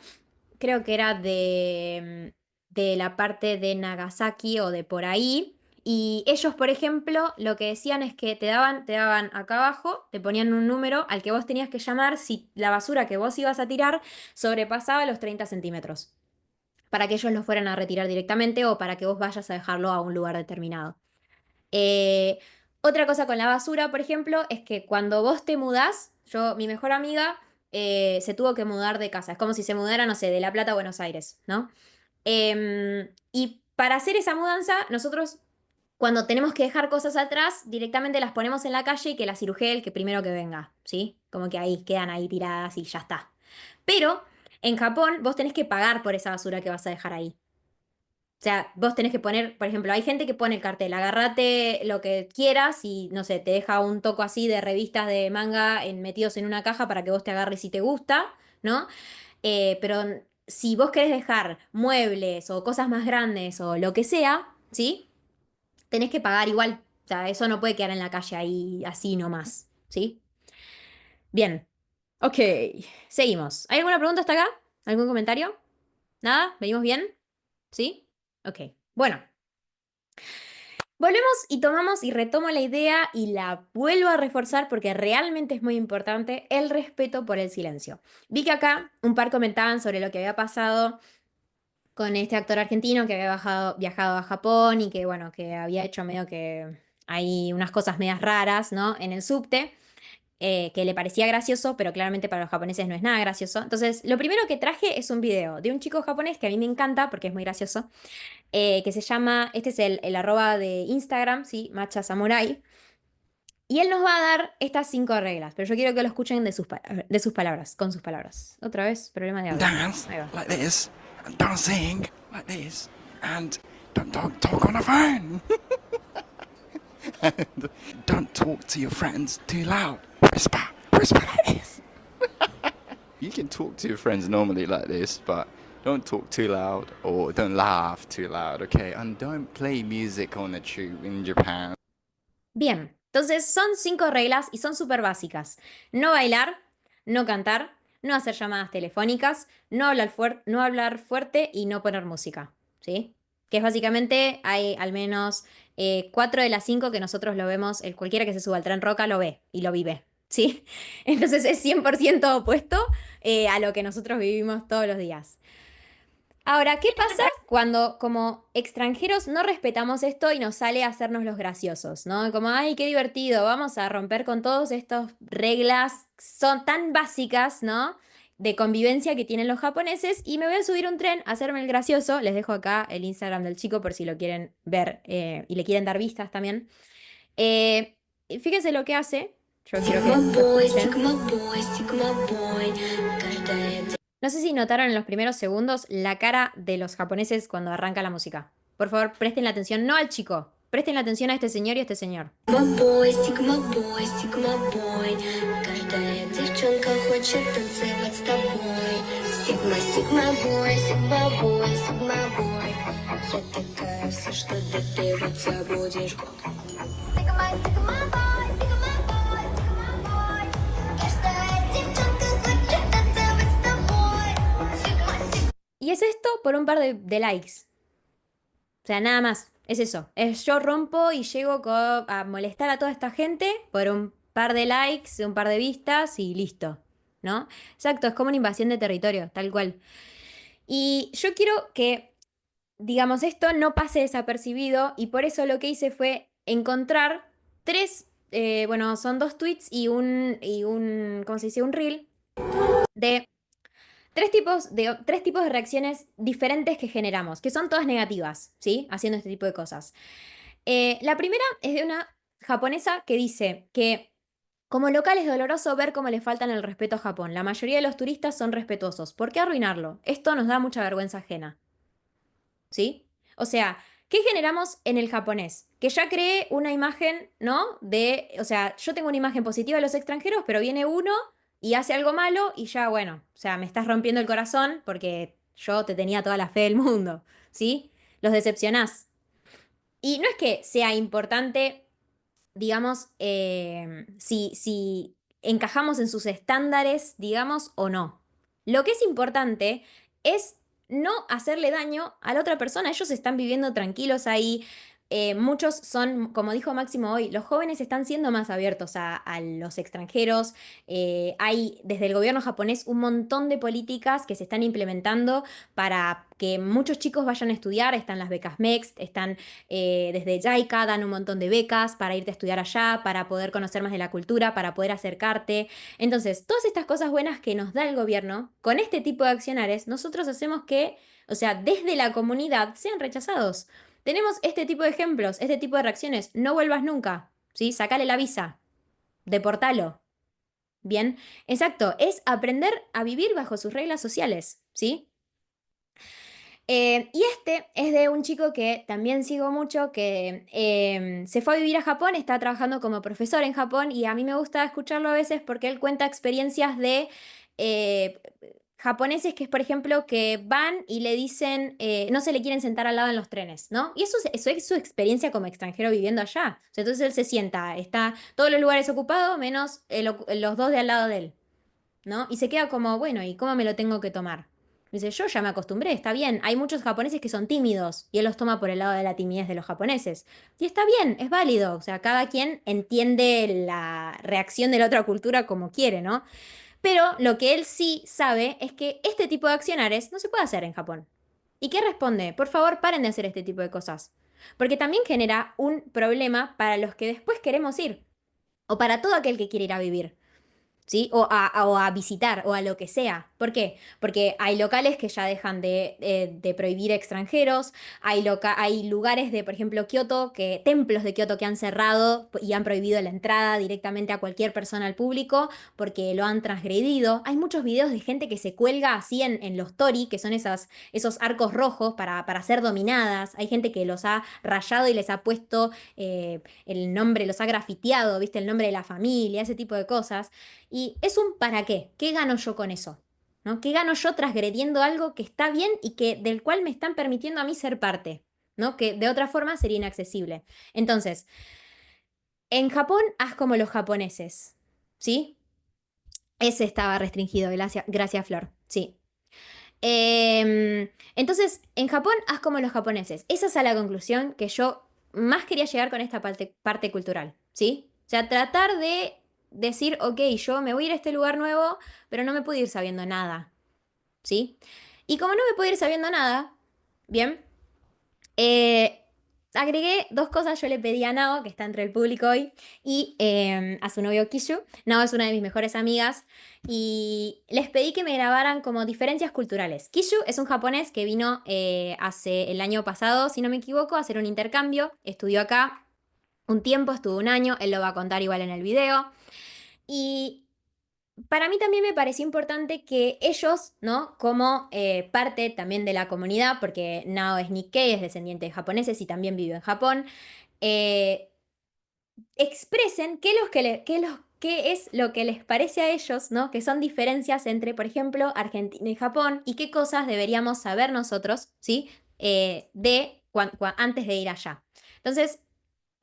creo que era de la parte de Nagasaki o de por ahí. Y ellos, por ejemplo, lo que decían es que te daban acá abajo, te ponían un número al que vos tenías que llamar si la basura que vos ibas a tirar sobrepasaba los 30 centímetros, para que ellos lo fueran a retirar directamente o para que vos vayas a dejarlo a un lugar determinado. Eh, Otra cosa con la basura, por ejemplo, es que cuando vos te mudás, mi mejor amiga se tuvo que mudar de casa. Es como si se mudara, no sé, de La Plata a Buenos Aires, ¿no? Y para hacer esa mudanza, nosotros, cuando tenemos que dejar cosas atrás, directamente las ponemos en la calle y que las cirujee el que primero que venga, ¿sí? Como que ahí quedan ahí tiradas y ya está. Pero en Japón, vos tenés que pagar por esa basura que vas a dejar ahí. O sea, vos tenés que poner, por ejemplo, hay gente que pone el cartel, agárrate lo que quieras y, no sé, te deja un toco así de revistas de manga metidos en una caja para que vos te agarres si te gusta, ¿no? Pero si vos querés dejar muebles o cosas más grandes o lo que sea, ¿sí? Tenés que pagar igual. O sea, eso no puede quedar en la calle ahí así nomás, ¿sí? Bien. Ok, seguimos. ¿Hay alguna pregunta hasta acá? ¿Algún comentario? ¿Nada? ¿Venimos bien? ¿Sí? Ok. Bueno, volvemos y tomamos y retomo la idea y la vuelvo a reforzar porque realmente es muy importante el respeto por el silencio. Vi que acá un par comentaban sobre lo que había pasado con este actor argentino que había viajado a Japón y que, bueno, que había hecho medio que hay unas cosas medias raras, ¿no? En el subte. Que le parecía gracioso, pero claramente para los japoneses no es nada gracioso. Entonces, lo primero que traje es un video de un chico japonés que a mí me encanta porque es muy gracioso, que se llama, este es el arroba de Instagram, ¿sí? Matcha Samurai. Y él nos va a dar estas 5 reglas, pero yo quiero que lo escuchen de sus palabras, con sus palabras. Otra vez, problema de audio. Dance Ahí va. like this, and don't sing like this, and don't talk on the phone. And don't talk to your friends too loud. Whisper like this. You can talk to your friends normally like this, but don't talk too loud or don't laugh too loud, okay? And don't play music on the tube in Japan. Bien, entonces son 5 reglas y son súper básicas. No bailar, no cantar, no hacer llamadas telefónicas, no hablar fuerte y no poner música, ¿sí? Que es básicamente, hay al menos 4 de las 5 que nosotros lo vemos, cualquiera que se suba al tren Roca lo ve y lo vive, ¿sí? Entonces es 100% opuesto a lo que nosotros vivimos todos los días. Ahora, ¿qué pasa cuando como extranjeros no respetamos esto y nos sale a hacernos los graciosos, ¿no? Como, ay, qué divertido, vamos a romper con todas estas reglas, son tan básicas, ¿no? De convivencia que tienen los japoneses y me voy a subir un tren a hacerme el gracioso. Les dejo acá el Instagram del chico por si lo quieren ver y le quieren dar vistas también. Fíjense lo que hace. Yo quiero que lo escuchen. No sé si notaron en los primeros segundos la cara de los japoneses cuando arranca la música. Por favor, presten la atención, no al chico. Presten la atención a este señor y a este señor. Y es esto por un par de likes. O sea, nada más. Es eso. Es yo rompo y llego a molestar a toda esta gente por un par de likes, un par de vistas y listo. ¿No? Exacto, es como una invasión de territorio, tal cual. Y yo quiero que, digamos, esto no pase desapercibido y por eso lo que hice fue encontrar 3, bueno, son 2 tweets y un, ¿cómo se dice? Un reel de 3 tipos de reacciones diferentes que generamos, que son todas negativas, ¿sí? Haciendo este tipo de cosas. La primera es de una japonesa que dice que como local es doloroso ver cómo le faltan el respeto a Japón. La mayoría de los turistas son respetuosos. ¿Por qué arruinarlo? Esto nos da mucha vergüenza ajena, ¿sí? O sea, ¿qué generamos en el japonés? Que ya creé una imagen, ¿no? O sea, yo tengo una imagen positiva de los extranjeros, pero viene uno y hace algo malo y ya, bueno, o sea, me estás rompiendo el corazón porque yo te tenía toda la fe del mundo, ¿sí? Los decepcionás. Y no es que sea importante, digamos, si encajamos en sus estándares, digamos, o no. Lo que es importante es no hacerle daño a la otra persona. Ellos están viviendo tranquilos ahí. Muchos son, como dijo Máximo hoy, los jóvenes están siendo más abiertos a los extranjeros. Hay desde el gobierno japonés un montón de políticas que se están implementando para que muchos chicos vayan a estudiar. Están las becas MEXT, están desde JICA, dan un montón de becas para irte a estudiar allá, para poder conocer más de la cultura, para poder acercarte. Entonces, todas estas cosas buenas que nos da el gobierno, con este tipo de accionares, nosotros hacemos que, o sea, desde la comunidad sean rechazados. Tenemos este tipo de ejemplos, este tipo de reacciones. No vuelvas nunca, ¿sí? Sacale la visa, deportalo. Bien, exacto, es aprender a vivir bajo sus reglas sociales, ¿sí? Y este es de un chico que también sigo mucho, que se fue a vivir a Japón, está trabajando como profesor en Japón y a mí me gusta escucharlo a veces porque él cuenta experiencias de eh, japoneses que es, por ejemplo, que van y le dicen, no se le quieren sentar al lado en los trenes, ¿no? Y eso es su experiencia como extranjero viviendo allá. O sea, entonces él se sienta, está todos los lugares ocupados menos los dos de al lado de él, ¿no? Y se queda como, bueno, ¿y cómo me lo tengo que tomar? Dice, yo ya me acostumbré, está bien. Hay muchos japoneses que son tímidos y él los toma por el lado de la timidez de los japoneses. Y está bien, es válido. O sea, cada quien entiende la reacción de la otra cultura como quiere, ¿no? Pero lo que él sí sabe es que este tipo de accionares no se puede hacer en Japón. ¿Y qué responde? Por favor, paren de hacer este tipo de cosas. Porque también genera un problema para los que después queremos ir. O para todo aquel que quiere ir a vivir. ¿Sí? O a visitar, o a lo que sea. ¿Por qué? Porque hay locales que ya dejan de prohibir extranjeros, hay lugares de, por ejemplo, Kioto, templos de Kioto que han cerrado y han prohibido la entrada directamente a cualquier persona al público porque lo han transgredido. Hay muchos videos de gente que se cuelga así en los tori, que son esos arcos rojos para ser dominadas. Hay gente que los ha rayado y les ha puesto el nombre, los ha grafiteado, ¿viste? El nombre de la familia, ese tipo de cosas. Y es un para qué. ¿Qué gano yo con eso? ¿No? ¿Qué gano yo transgrediendo algo que está bien y del cual me están permitiendo a mí ser parte? ¿No? Que de otra forma sería inaccesible. Entonces, en Japón, haz como los japoneses. ¿Sí? Ese estaba restringido, gracias Flor. Sí. Entonces, en Japón, haz como los japoneses. Esa es a la conclusión que yo más quería llegar con esta parte cultural, ¿sí? O sea, tratar de decir, ok, yo me voy a ir a este lugar nuevo, pero no me puedo ir sabiendo nada, ¿sí? Y como no me puedo ir sabiendo nada, bien, eh, agregué dos cosas. Yo le pedí a Nao, que está entre el público hoy, y a su novio Kishu. Nao es una de mis mejores amigas. Y les pedí que me grabaran como diferencias culturales. Kishu es un japonés que vino hace el año pasado, si no me equivoco, a hacer un intercambio. Estudió acá un tiempo, estuvo un año. Él lo va a contar igual en el video. Y para mí también me pareció importante que ellos, ¿no? Como parte también de la comunidad, porque Nao es Nikkei, es descendiente de japoneses y también vive en Japón, eh, expresen qué es lo que les parece a ellos, ¿no? Que son diferencias entre, por ejemplo, Argentina y Japón y qué cosas deberíamos saber nosotros, ¿sí? Antes de ir allá. Entonces,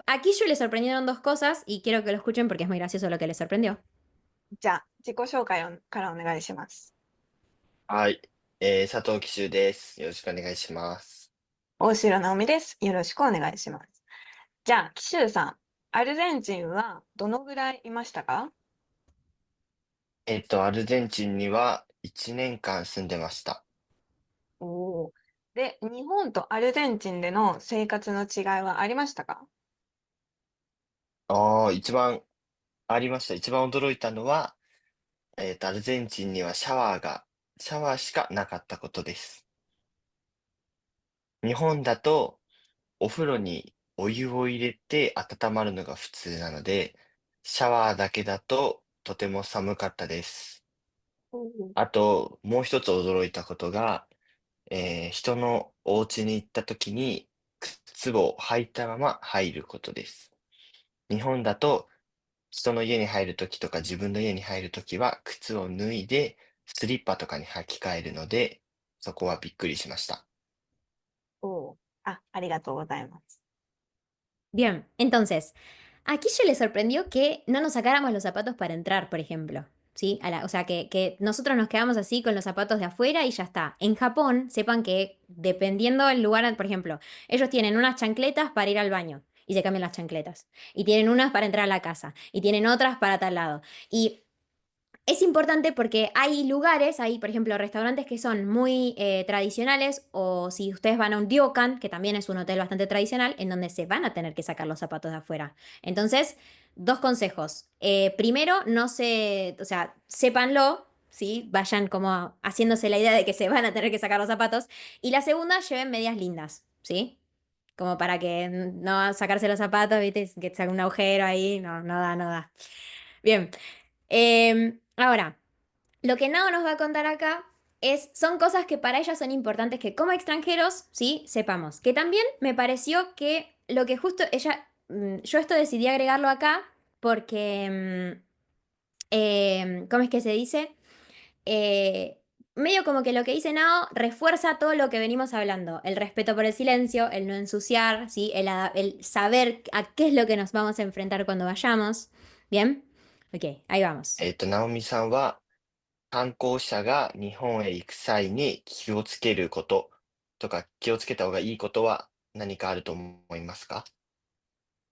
aquí yo le sorprendieron dos cosas y quiero que lo escuchen porque es muy gracioso lo que les sorprendió. じゃあ、自己紹介からお願いします。はい。佐藤騎手です。よろしくお願いします。大城直美です。よろしくお願いします。じゃあ、紀州さん、アルゼンチンはどのぐらいいましたか？アルゼンチンには1年間住んでました。おお。で、日本とアルゼンチンでの生活の違いはありましたか？一番ありました。一番驚いたのは、アルゼンチンにはシャワーしかなかったことです。日本だとお風呂にお湯を入れて温まるのが普通なので、シャワーだけだととても寒かったです。おお。あと、もう一つ驚いたことが、人のお家に行った時に靴を履いたまま入ることです。日本だと人の家に入る時とか自分の家に入る時は靴を脱いでスリッパとかに履き替えるので、そこはびっくりしました。おお。ありがとうございます。Bien, entonces, aquí yo le sorprendió que no nos sacáramos los zapatos para entrar, por ejemplo. ¿Sí? O sea, que nosotros nos quedamos así con los zapatos de afuera y ya está. En Japón, sepan que dependiendo del lugar, por ejemplo, ellos tienen unas chancletas para ir al baño y se cambian las chancletas. Y tienen unas para entrar a la casa. Y tienen otras para tal lado. Y es importante porque hay lugares, hay por ejemplo restaurantes que son muy tradicionales o si ustedes van a un ryokan, que también es un hotel bastante tradicional, en donde se van a tener que sacar los zapatos de afuera. Entonces, dos consejos. Primero, o sea, sépanlo, ¿sí? Vayan como haciéndose la idea de que se van a tener que sacar los zapatos. Y la segunda, lleven medias lindas, ¿sí? Como para que no sacarse los zapatos, ¿viste? Que te saque un agujero ahí, no, no da, no da. Bien. Ahora, lo que Nao nos va a contar acá son cosas que para ella son importantes que como extranjeros, sí, sepamos. Que también me pareció que lo que justo ella, yo esto decidí agregarlo acá porque, ¿cómo es que se dice? medio como que lo que dice Nao refuerza todo lo que venimos hablando. El respeto por el silencio, el no ensuciar, ¿sí? El saber a qué es lo que nos vamos a enfrentar cuando vayamos. ¿Bien? Ok, ahí vamos. ナオミさんは、観光者が日本へ行く際に気をつけることとか、気をつけた方がいいことは何かあると思いますか？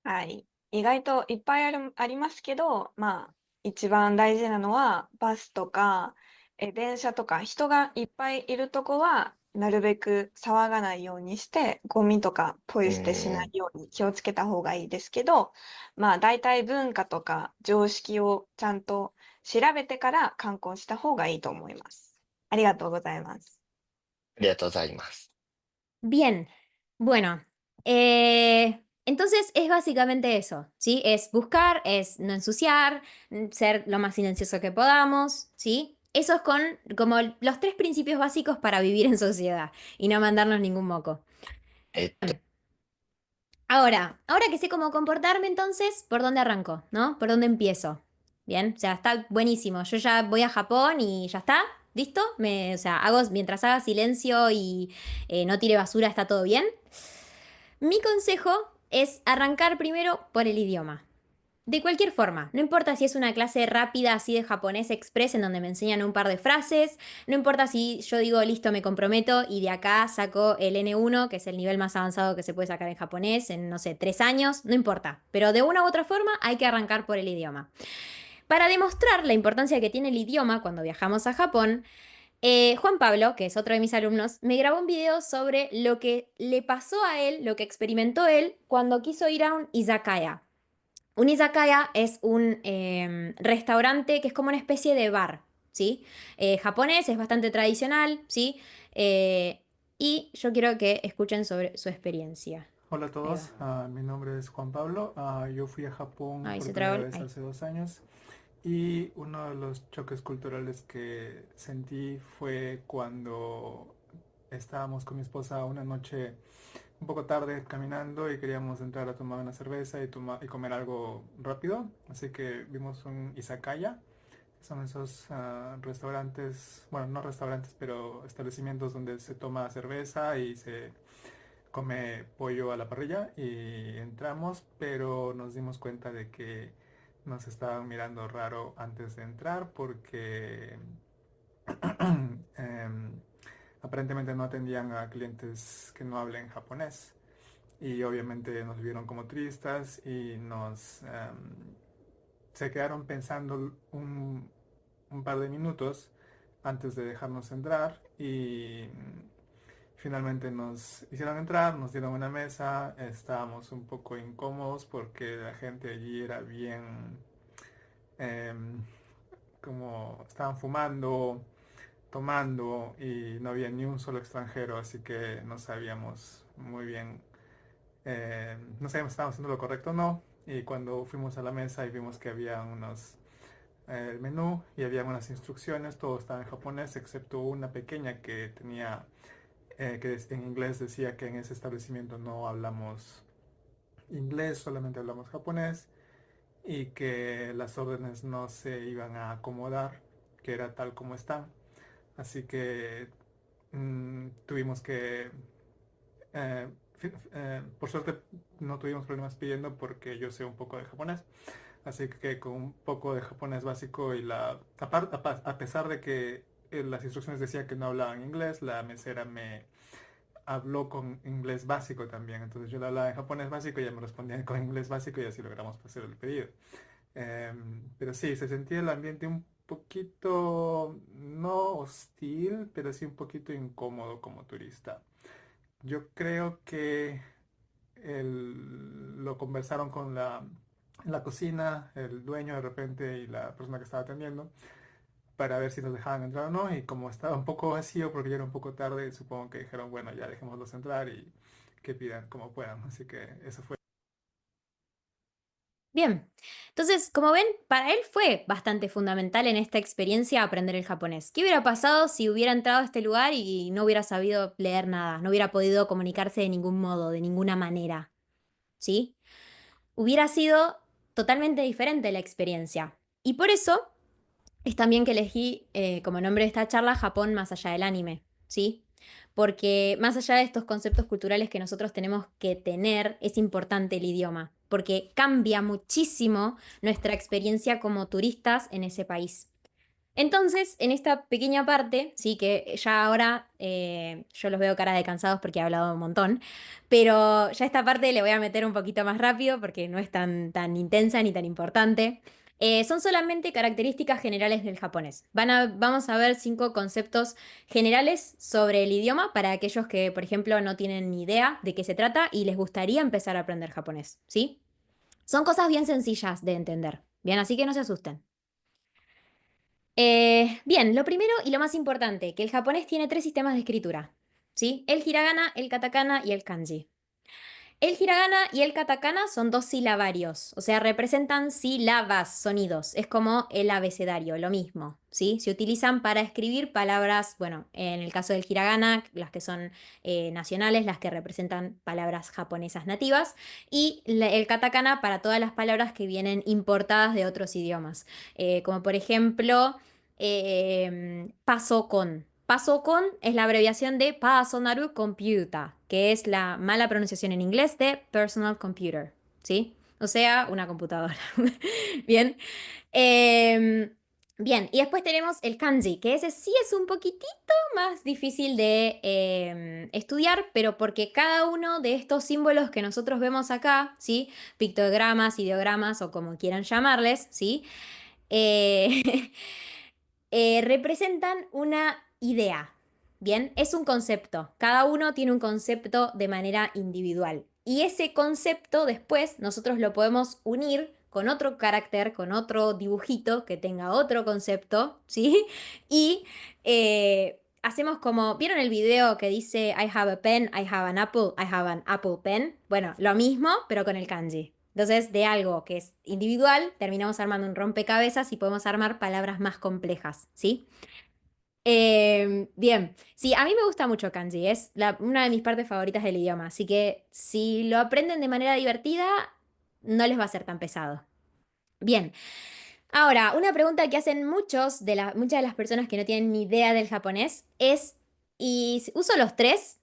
はい。意外といっぱいありますけど、まあ、一番大事なのは、バスとか、電車とか、人がいっぱいいるとこは、なるべく騒がないようにして、ゴミとかポうイ捨てしなーん。いように気をつけた方がいいですけど、まあ、大体文化とか常識をちゃんと調べてから観光した方がいいと思います。ありがとうございます。ありがとうございます。Bien, bueno, entonces es básicamente eso, ¿sí? Es buscar, es no ensuciar, ser lo más silencioso que podamos, ¿sí? Esos con como los tres principios básicos para vivir en sociedad y no mandarnos ningún moco. えっと、Ahora que sé cómo comportarme, entonces, ¿por dónde arranco? ¿No? ¿Por dónde empiezo? Bien, o sea, está buenísimo. Yo ya voy a Japón y ya está, ¿listo? O sea, mientras haga silencio y no tire basura, está todo bien. Mi consejo es arrancar primero por el idioma. De cualquier forma, no importa si es una clase rápida así de japonés express en donde me enseñan un par de frases, no importa si yo digo listo, me comprometo y de acá saco el N1, que es el nivel más avanzado que se puede sacar en japonés en, no sé, 3 años, no importa, pero de una u otra forma hay que arrancar por el idioma. Para demostrar la importancia que tiene el idioma cuando viajamos a Japón, Juan Pablo, que es otro de mis alumnos, me grabó un video sobre lo que le pasó a él, lo que experimentó él cuando quiso ir a un izakaya. Un izakaya es un restaurante que es como una especie de bar, ¿sí? Japonés, es bastante tradicional, ¿sí? Eh, y yo quiero que escuchen sobre su experiencia. Hola a Ahí va. todos, mi nombre es Juan Pablo. Yo fui a Japón Ahí por se primera trabó. vez Ahí. hace 2 años y uno de los choques culturales que sentí fue cuando estábamos con mi esposa una noche un poco tarde caminando y queríamos entrar a tomar una cerveza y comer algo rápido. Así que vimos un izakaya, que son esos restaurantes, bueno, no restaurantes, pero establecimientos donde se toma cerveza y se come pollo a la parrilla y entramos, pero nos dimos cuenta de que nos estaban mirando raro antes de entrar porque em, aparentemente no atendían a clientes que no hablen japonés y obviamente nos vieron como turistas y se quedaron pensando un par de minutos antes de dejarnos entrar y finalmente nos hicieron entrar, nos dieron una mesa, estábamos un poco incómodos porque la gente allí era bien, em, como estaban fumando, tomando y no había ni un solo extranjero, así que no sabíamos muy bien, no sabíamos si estábamos haciendo lo correcto o no. Y cuando fuimos a la mesa y vimos que había el menú y había unas instrucciones, todo estaba en japonés excepto una pequeña que tenía que en inglés decía que en ese establecimiento no hablamos inglés, solamente hablamos japonés y que las órdenes no se iban a acomodar, que era tal como están. Así que tuvimos que, por suerte no tuvimos problemas pidiendo porque yo sé un poco de japonés. Así que con un poco de japonés básico a pesar de que las instrucciones decían que no hablaban inglés, la mesera me habló con inglés básico también. Entonces yo le hablaba en japonés básico y ella me respondía con inglés básico y así logramos hacer el pedido. Pero sí, se sentía el ambiente un poquito, no hostil, pero sí un poquito incómodo como turista. Yo creo que lo conversaron con la cocina, el dueño de repente y la persona que estaba atendiendo para ver si nos dejaban entrar o no. Y como estaba un poco vacío, porque ya era un poco tarde, supongo que dijeron, bueno, ya dejémoslos entrar y que pidan como puedan. Así que eso fue. Bien, entonces, como ven, para él fue bastante fundamental en esta experiencia aprender el japonés. ¿Qué hubiera pasado si hubiera entrado a este lugar y no hubiera sabido leer nada, no hubiera podido comunicarse de ningún modo, de ninguna manera? ¿Sí? Hubiera sido totalmente diferente la experiencia. Y por eso es también que elegí como nombre de esta charla Japón más allá del anime, ¿sí? Porque más allá de estos conceptos culturales que nosotros tenemos que tener, es importante el idioma, porque cambia muchísimo nuestra experiencia como turistas en ese país. Entonces, en esta pequeña parte, sí, que ya ahora yo los veo cara de cansados porque he hablado un montón, pero ya esta parte le voy a meter un poquito más rápido porque no es tan intensa ni tan importante. Son solamente características generales del japonés. Vamos a ver 5 conceptos generales sobre el idioma para aquellos que, por ejemplo, no tienen ni idea de qué se trata y les gustaría empezar a aprender japonés, ¿sí? Son cosas bien sencillas de entender, ¿bien? Así que no se asusten. Bien, lo primero y lo más importante, que el japonés tiene 3 sistemas de escritura, ¿sí? El hiragana, el katakana y el kanji. El hiragana y el katakana son 2 silabarios, o sea, representan sílabas, sonidos. Es como el abecedario, lo mismo, ¿sí? Se utilizan para escribir palabras, bueno, en el caso del hiragana, las que son nacionales, las que representan palabras japonesas nativas, y el katakana para todas las palabras que vienen importadas de otros idiomas, como por ejemplo, paso con. Paso con es la abreviación de Personal Computer, que es la mala pronunciación en inglés de Personal Computer, ¿sí? O sea, una computadora. Bien. Em, bien, y después tenemos el kanji, que ese sí es un poquitito más difícil de estudiar, pero porque cada uno de estos símbolos que nosotros vemos acá, ¿sí? Pictogramas, ideogramas o como quieran llamarles, ¿sí? Eh, representan una idea. Bien, es un concepto. Cada uno tiene un concepto de manera individual. Y ese concepto después nosotros lo podemos unir con otro carácter, con otro dibujito que tenga otro concepto, ¿sí? Y hacemos como, ¿vieron el video que dice I have a pen, I have an apple, I have an apple pen? Bueno, lo mismo, pero con el kanji. Entonces, de algo que es individual, terminamos armando un rompecabezas y podemos armar palabras más complejas, ¿sí? Bien, sí, a mí me gusta mucho kanji, es una de mis partes favoritas del idioma, así que si lo aprenden de manera divertida, no les va a ser tan pesado. Bien, ahora, una pregunta que hacen muchas de las personas que no tienen ni idea del japonés es, ¿y si uso los 3?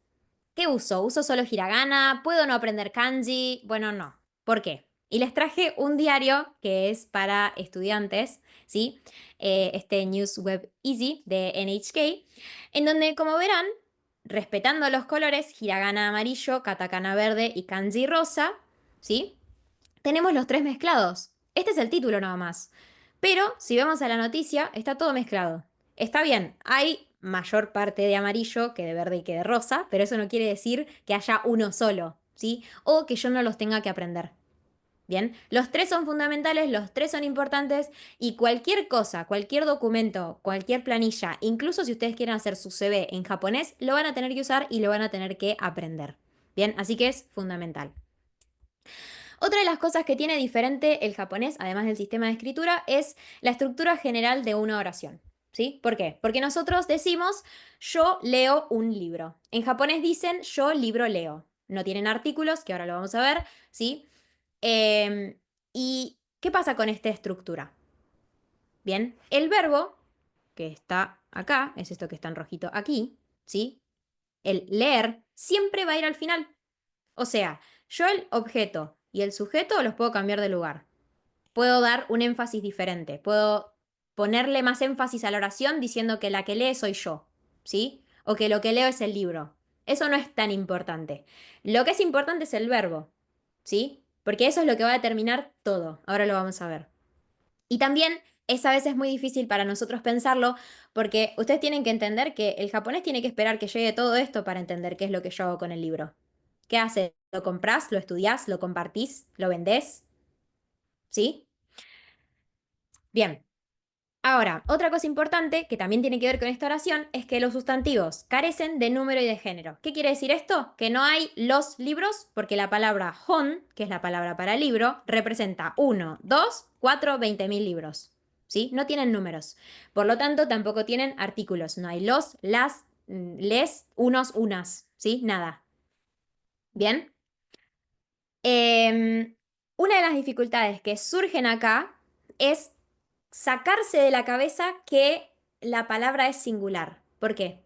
¿Qué uso? ¿Uso solo hiragana? ¿Puedo no aprender kanji? Bueno, no. ¿Por qué? Y les traje un diario que es para estudiantes, ¿sí? Este News Web Easy de NHK, en donde, como verán, respetando los colores, hiragana amarillo, katakana verde y kanji rosa, ¿sí? Tenemos los 3 mezclados. Este es el título nada más. Pero si vemos a la noticia, está todo mezclado. Está bien, hay mayor parte de amarillo que de verde y que de rosa, pero eso no quiere decir que haya uno solo, ¿sí? O que yo no los tenga que aprender. Bien, los 3 son fundamentales, los 3 son importantes y cualquier cosa, cualquier documento, cualquier planilla, incluso si ustedes quieren hacer su CV en japonés, lo van a tener que usar y lo van a tener que aprender. Bien, así que es fundamental. Otra de las cosas que tiene diferente el japonés, además del sistema de escritura, es la estructura general de una oración. ¿Sí? ¿Por qué? Porque nosotros decimos yo leo un libro. En japonés dicen yo libro leo. No tienen artículos, que ahora lo vamos a ver, ¿sí? ¿Y qué pasa con esta estructura? Bien, el verbo que está acá, es esto que está en rojito aquí, ¿sí? El leer siempre va a ir al final. O sea, yo el objeto y el sujeto los puedo cambiar de lugar. Puedo dar un énfasis diferente. Puedo ponerle más énfasis a la oración diciendo que la que lee soy yo, ¿sí? O que lo que leo es el libro. Eso no es tan importante. Lo que es importante es el verbo, ¿sí? Porque eso es lo que va a determinar todo. Ahora lo vamos a ver. Y también es a veces muy difícil para nosotros pensarlo porque ustedes tienen que entender que el japonés tiene que esperar que llegue todo esto para entender qué es lo que yo hago con el libro. ¿Qué haces? ¿Lo comprás? ¿Lo estudiás? ¿Lo compartís? ¿Lo vendés? ¿Sí? Bien. Ahora, otra cosa importante que también tiene que ver con esta oración es que los sustantivos carecen de número y de género. ¿Qué quiere decir esto? Que no hay los libros porque la palabra hon, que es la palabra para libro, representa 1, 2, 4, 20.000 libros. ¿Sí? No tienen números. Por lo tanto, tampoco tienen artículos. No hay los, las, les, unos, unas. ¿Sí? Nada. ¿Bien? Una de las dificultades que surgen acá es sacarse de la cabeza que la palabra es singular. ¿Por qué?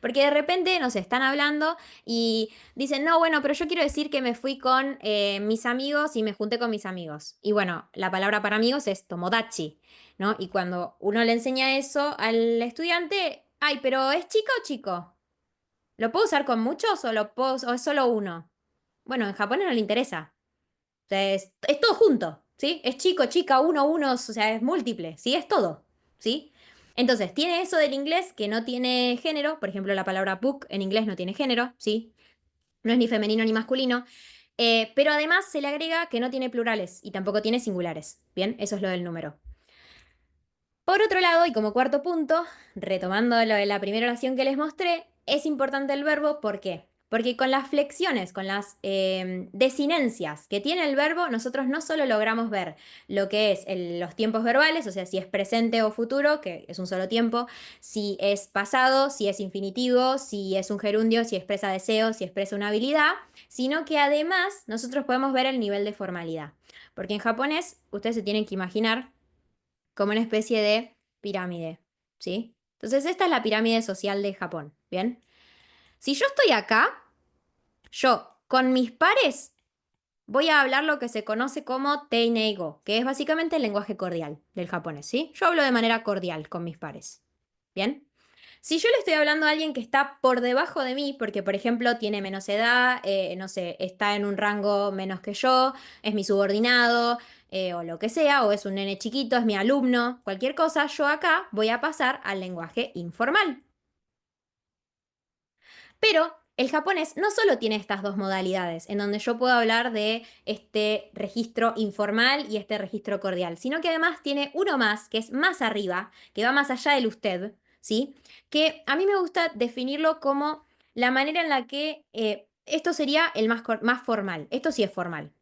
Porque de repente nos están hablando y dicen, no, bueno, pero yo quiero decir que me fui con mis amigos y me junté con mis amigos. Y bueno, la palabra para amigos es tomodachi, ¿no? Y cuando uno le enseña eso al estudiante, ay, pero ¿es chica o chico? ¿Lo puedo usar con muchos o es solo uno? Bueno, en japonés no le interesa. O sea, es todo junto, ¿sí? Es chico, chica, uno, unos, o sea, es múltiple, ¿sí? Es todo, ¿sí? Entonces, tiene eso del inglés que no tiene género, por ejemplo, la palabra book en inglés no tiene género, ¿sí? No es ni femenino ni masculino, pero además se le agrega que no tiene plurales y tampoco tiene singulares, ¿bien? Eso es lo del número. Por otro lado, y como cuarto punto, retomando lo de la primera oración que les mostré, es importante el verbo, ¿por qué? Porque con las flexiones, con las desinencias que tiene el verbo, nosotros no solo logramos ver lo que es los tiempos verbales, o sea, si es presente o futuro, que es un solo tiempo, si es pasado, si es infinitivo, si es un gerundio, si expresa deseo, si expresa una habilidad, sino que además nosotros podemos ver el nivel de formalidad. Porque en japonés, ustedes se tienen que imaginar como una especie de pirámide, ¿sí? Entonces, esta es la pirámide social de Japón, ¿bien? Si yo estoy acá, yo con mis pares voy a hablar lo que se conoce como Teineigo, que es básicamente el lenguaje cordial del japonés, ¿sí? Yo hablo de manera cordial con mis pares, ¿bien? Si yo le estoy hablando a alguien que está por debajo de mí, porque por ejemplo tiene menos edad, no sé, está en un rango menos que yo, es mi subordinado, o lo que sea, o es un nene chiquito, es mi alumno, cualquier cosa, yo acá voy a pasar al lenguaje informal. Pero el japonés no solo tiene estas dos modalidades, en donde yo puedo hablar de este registro informal y este registro cordial, sino que además tiene uno más, que es más arriba, que va más allá del usted, ¿sí? Que a mí me gusta definirlo como la manera en la que esto sería el más formal. Esto sí es formal,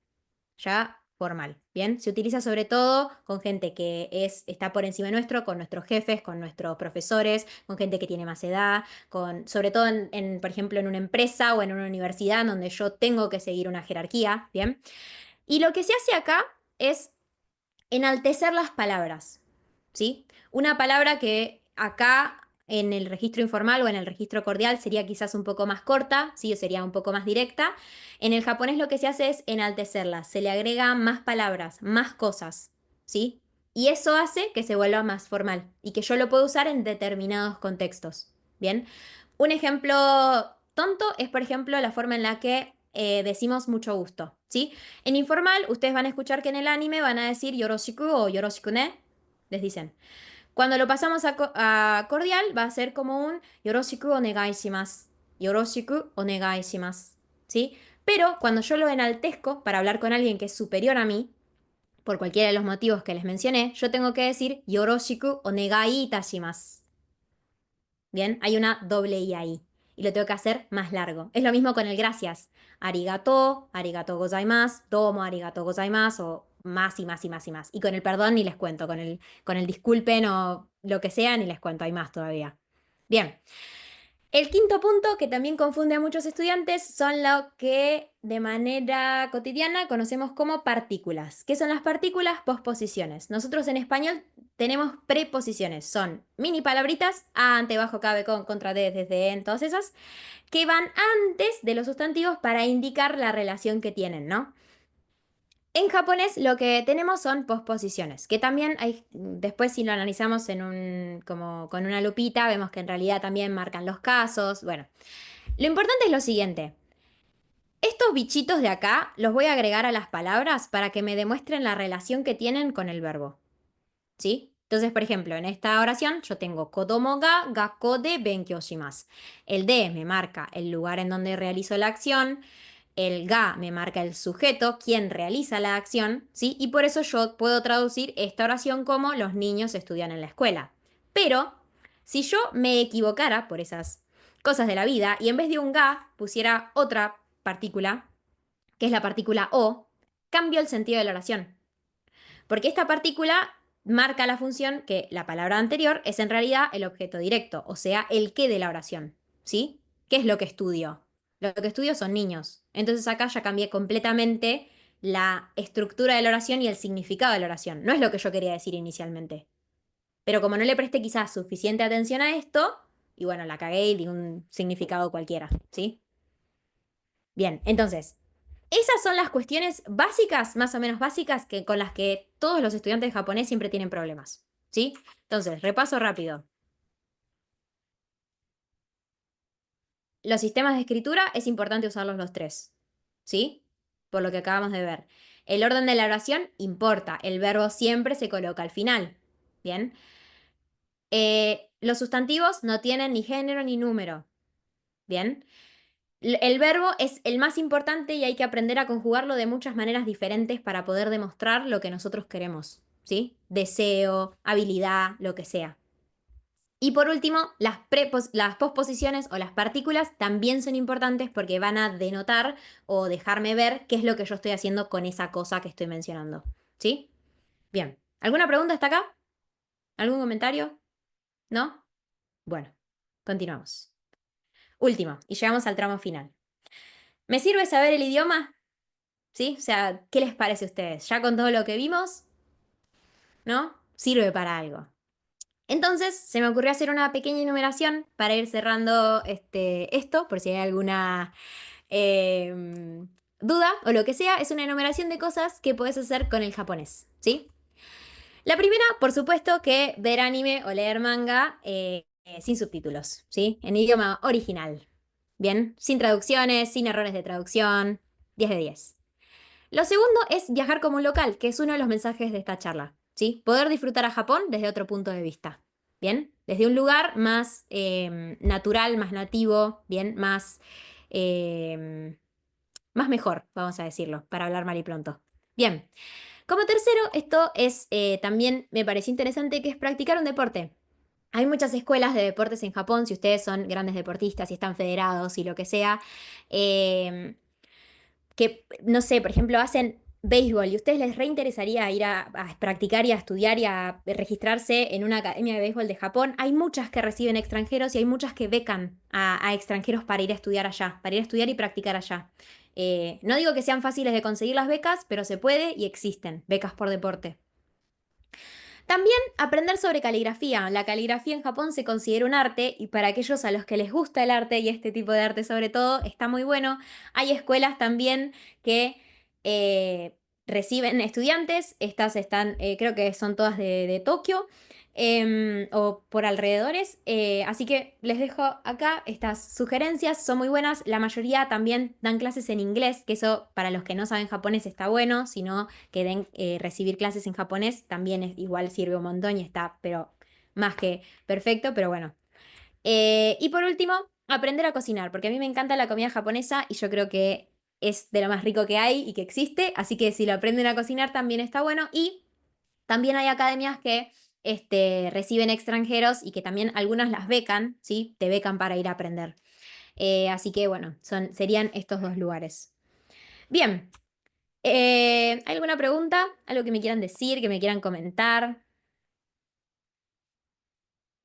ya formal, ¿bien? Se utiliza sobre todo con gente que está por encima nuestro, con nuestros jefes, con nuestros profesores, con gente que tiene más edad, sobre todo por ejemplo, en una empresa o en una universidad donde yo tengo que seguir una jerarquía, ¿bien? Y lo que se hace acá es enaltecer las palabras, ¿sí? Una palabra que acá en el registro informal o en el registro cordial sería quizás un poco más corta, ¿sí? O sería un poco más directa. En el japonés lo que se hace es enaltecerla, se le agrega más palabras, más cosas, ¿sí? Y eso hace que se vuelva más formal y que yo lo puedo usar en determinados contextos, ¿bien? Un ejemplo tonto es, por ejemplo, la forma en la que decimos mucho gusto, ¿sí? En informal, ustedes van a escuchar que en el anime van a decir yoroshiku o yoroshikune, les dicen. Cuando lo pasamos a cordial, va a ser como un yoroshiku onegai shimasu. Yoroshiku onegai shimasu, ¿sí? Pero cuando yo lo enaltezco para hablar con alguien que es superior a mí, por cualquiera de los motivos que les mencioné, yo tengo que decir yoroshiku onegai itashimasu. Bien, hay una doble I ahí. Y lo tengo que hacer más largo. Es lo mismo con el gracias. Arigato, arigato gozaimasu, domo arigato gozaimasu, o más y más y más y más. Y con el perdón ni les cuento, con el disculpen o lo que sea, ni les cuento, hay más todavía. Bien. El quinto punto que también confunde a muchos estudiantes son lo que de manera cotidiana conocemos como partículas. ¿Qué son las partículas? Posposiciones. Nosotros en español tenemos preposiciones. Son mini palabritas, a, ante, bajo, cabe, con, contra, de, desde, en, todas esas, que van antes de los sustantivos para indicar la relación que tienen, ¿no? En japonés lo que tenemos son posposiciones, que también hay, después si lo analizamos como con una lupita, vemos que en realidad también marcan los casos. Bueno, lo importante es lo siguiente. Estos bichitos de acá los voy a agregar a las palabras para que me demuestren la relación que tienen con el verbo. ¿Sí? Entonces, por ejemplo, en esta oración yo tengo kodomo ga gakko de benkyou shimasu. El de me marca el lugar en donde realizo la acción. El ga me marca el sujeto, quien realiza la acción, ¿sí? Y por eso yo puedo traducir esta oración como los niños estudian en la escuela. Pero, si yo me equivocara por esas cosas de la vida y en vez de un ga pusiera otra partícula, que es la partícula o, cambio el sentido de la oración. Porque esta partícula marca la función que la palabra anterior es en realidad el objeto directo, o sea, el qué de la oración, ¿sí? ¿Qué es lo que estudio? Lo que estudio son niños. Entonces acá ya cambié completamente la estructura de la oración y el significado de la oración. No es lo que yo quería decir inicialmente. Pero como no le presté quizás suficiente atención a esto, y bueno, la cagué y di un significado cualquiera, ¿sí? Bien, entonces, esas son las cuestiones básicas, más o menos básicas, con las que todos los estudiantes de japonés siempre tienen problemas, ¿sí? Entonces, repaso rápido. Los sistemas de escritura es importante usarlos los tres, ¿sí? Por lo que acabamos de ver. El orden de la oración importa, el verbo siempre se coloca al final, ¿bien? Los sustantivos no tienen ni género ni número, ¿bien? El verbo es el más importante y hay que aprender a conjugarlo de muchas maneras diferentes para poder demostrar lo que nosotros queremos, ¿sí? Deseo, habilidad, lo que sea. Y por último, las posposiciones o las partículas también son importantes porque van a denotar o dejarme ver qué es lo que yo estoy haciendo con esa cosa que estoy mencionando, ¿sí? Bien. ¿Alguna pregunta hasta acá? ¿Algún comentario? ¿No? Bueno, continuamos. Último, y llegamos al tramo final. ¿Me sirve saber el idioma? ¿Sí? O sea, ¿qué les parece a ustedes? Ya con todo lo que vimos, ¿no? Sirve para algo. Entonces, se me ocurrió hacer una pequeña enumeración para ir cerrando esto, por si hay alguna duda o lo que sea. Es una enumeración de cosas que puedes hacer con el japonés, ¿sí? La primera, por supuesto, que ver anime o leer manga sin subtítulos, ¿sí? En idioma original. Bien, sin traducciones, sin errores de traducción. 10 de 10. Lo segundo es viajar como un local, que es uno de los mensajes de esta charla, ¿sí? Poder disfrutar a Japón desde otro punto de vista, ¿bien? Desde un lugar más natural, más nativo, ¿bien? Eh, más mejor, vamos a decirlo, para hablar mal y pronto. Bien, como tercero, esto es también me pareció interesante, que es practicar un deporte. Hay muchas escuelas de deportes en Japón, si ustedes son grandes deportistas y están federados y lo que sea. eh, que, no sé, por ejemplo, hacen béisbol y a ustedes les reinteresaría ir a practicar y a estudiar y a registrarse en una academia de béisbol de Japón. Hay muchas que reciben extranjeros y hay muchas que becan a extranjeros para ir a estudiar allá, para ir a estudiar y practicar allá. No digo que sean fáciles de conseguir las becas, pero se puede y existen becas por deporte. También aprender sobre caligrafía. La caligrafía en Japón se considera un arte y para aquellos a los que les gusta el arte y este tipo de arte sobre todo, está muy bueno. Hay escuelas también que reciben estudiantes. Estas están, creo que son todas de Tokio o por alrededores. Así que les dejo acá estas sugerencias, son muy buenas. La mayoría también dan clases en inglés, que eso para los que no saben japonés está bueno, si no que den recibir clases en japonés también igual sirve un montón y está, pero más que perfecto, pero bueno. Y por último, aprender a cocinar, porque a mí me encanta la comida japonesa y yo creo que es de lo más rico que hay y que existe, así que si lo aprenden a cocinar también está bueno. Y también hay academias que reciben extranjeros y que también algunas las becan, ¿sí? Te becan para ir a aprender. Así que bueno, serían estos dos lugares. Bien, ¿hay alguna pregunta? ¿Algo que me quieran decir, que me quieran comentar?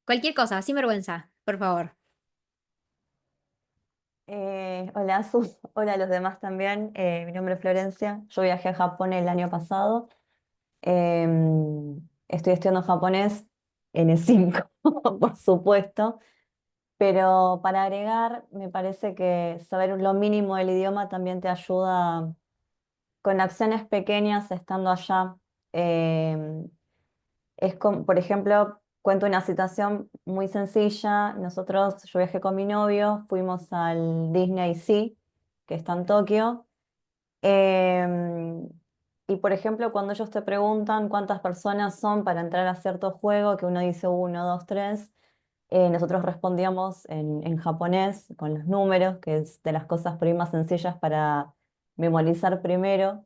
Cualquier cosa, sin vergüenza, por favor. Hola, Azu. Hola a los demás también. Mi nombre es Florencia. Yo viajé a Japón el año pasado. Estoy estudiando japonés N5, por supuesto. Pero para agregar, me parece que saber lo mínimo del idioma también te ayuda con acciones pequeñas estando allá. Em, Es como, por ejemplo, cuento una situación muy sencilla. Yo viajé con mi novio, fuimos al Disney Sea, que está en Tokio. Em, y por ejemplo, cuando ellos te preguntan cuántas personas son para entrar a cierto juego, que uno dice uno, dos, tres, nosotros respondíamos en japonés con los números, que es de las cosas por ahí más sencillas para memorizar primero.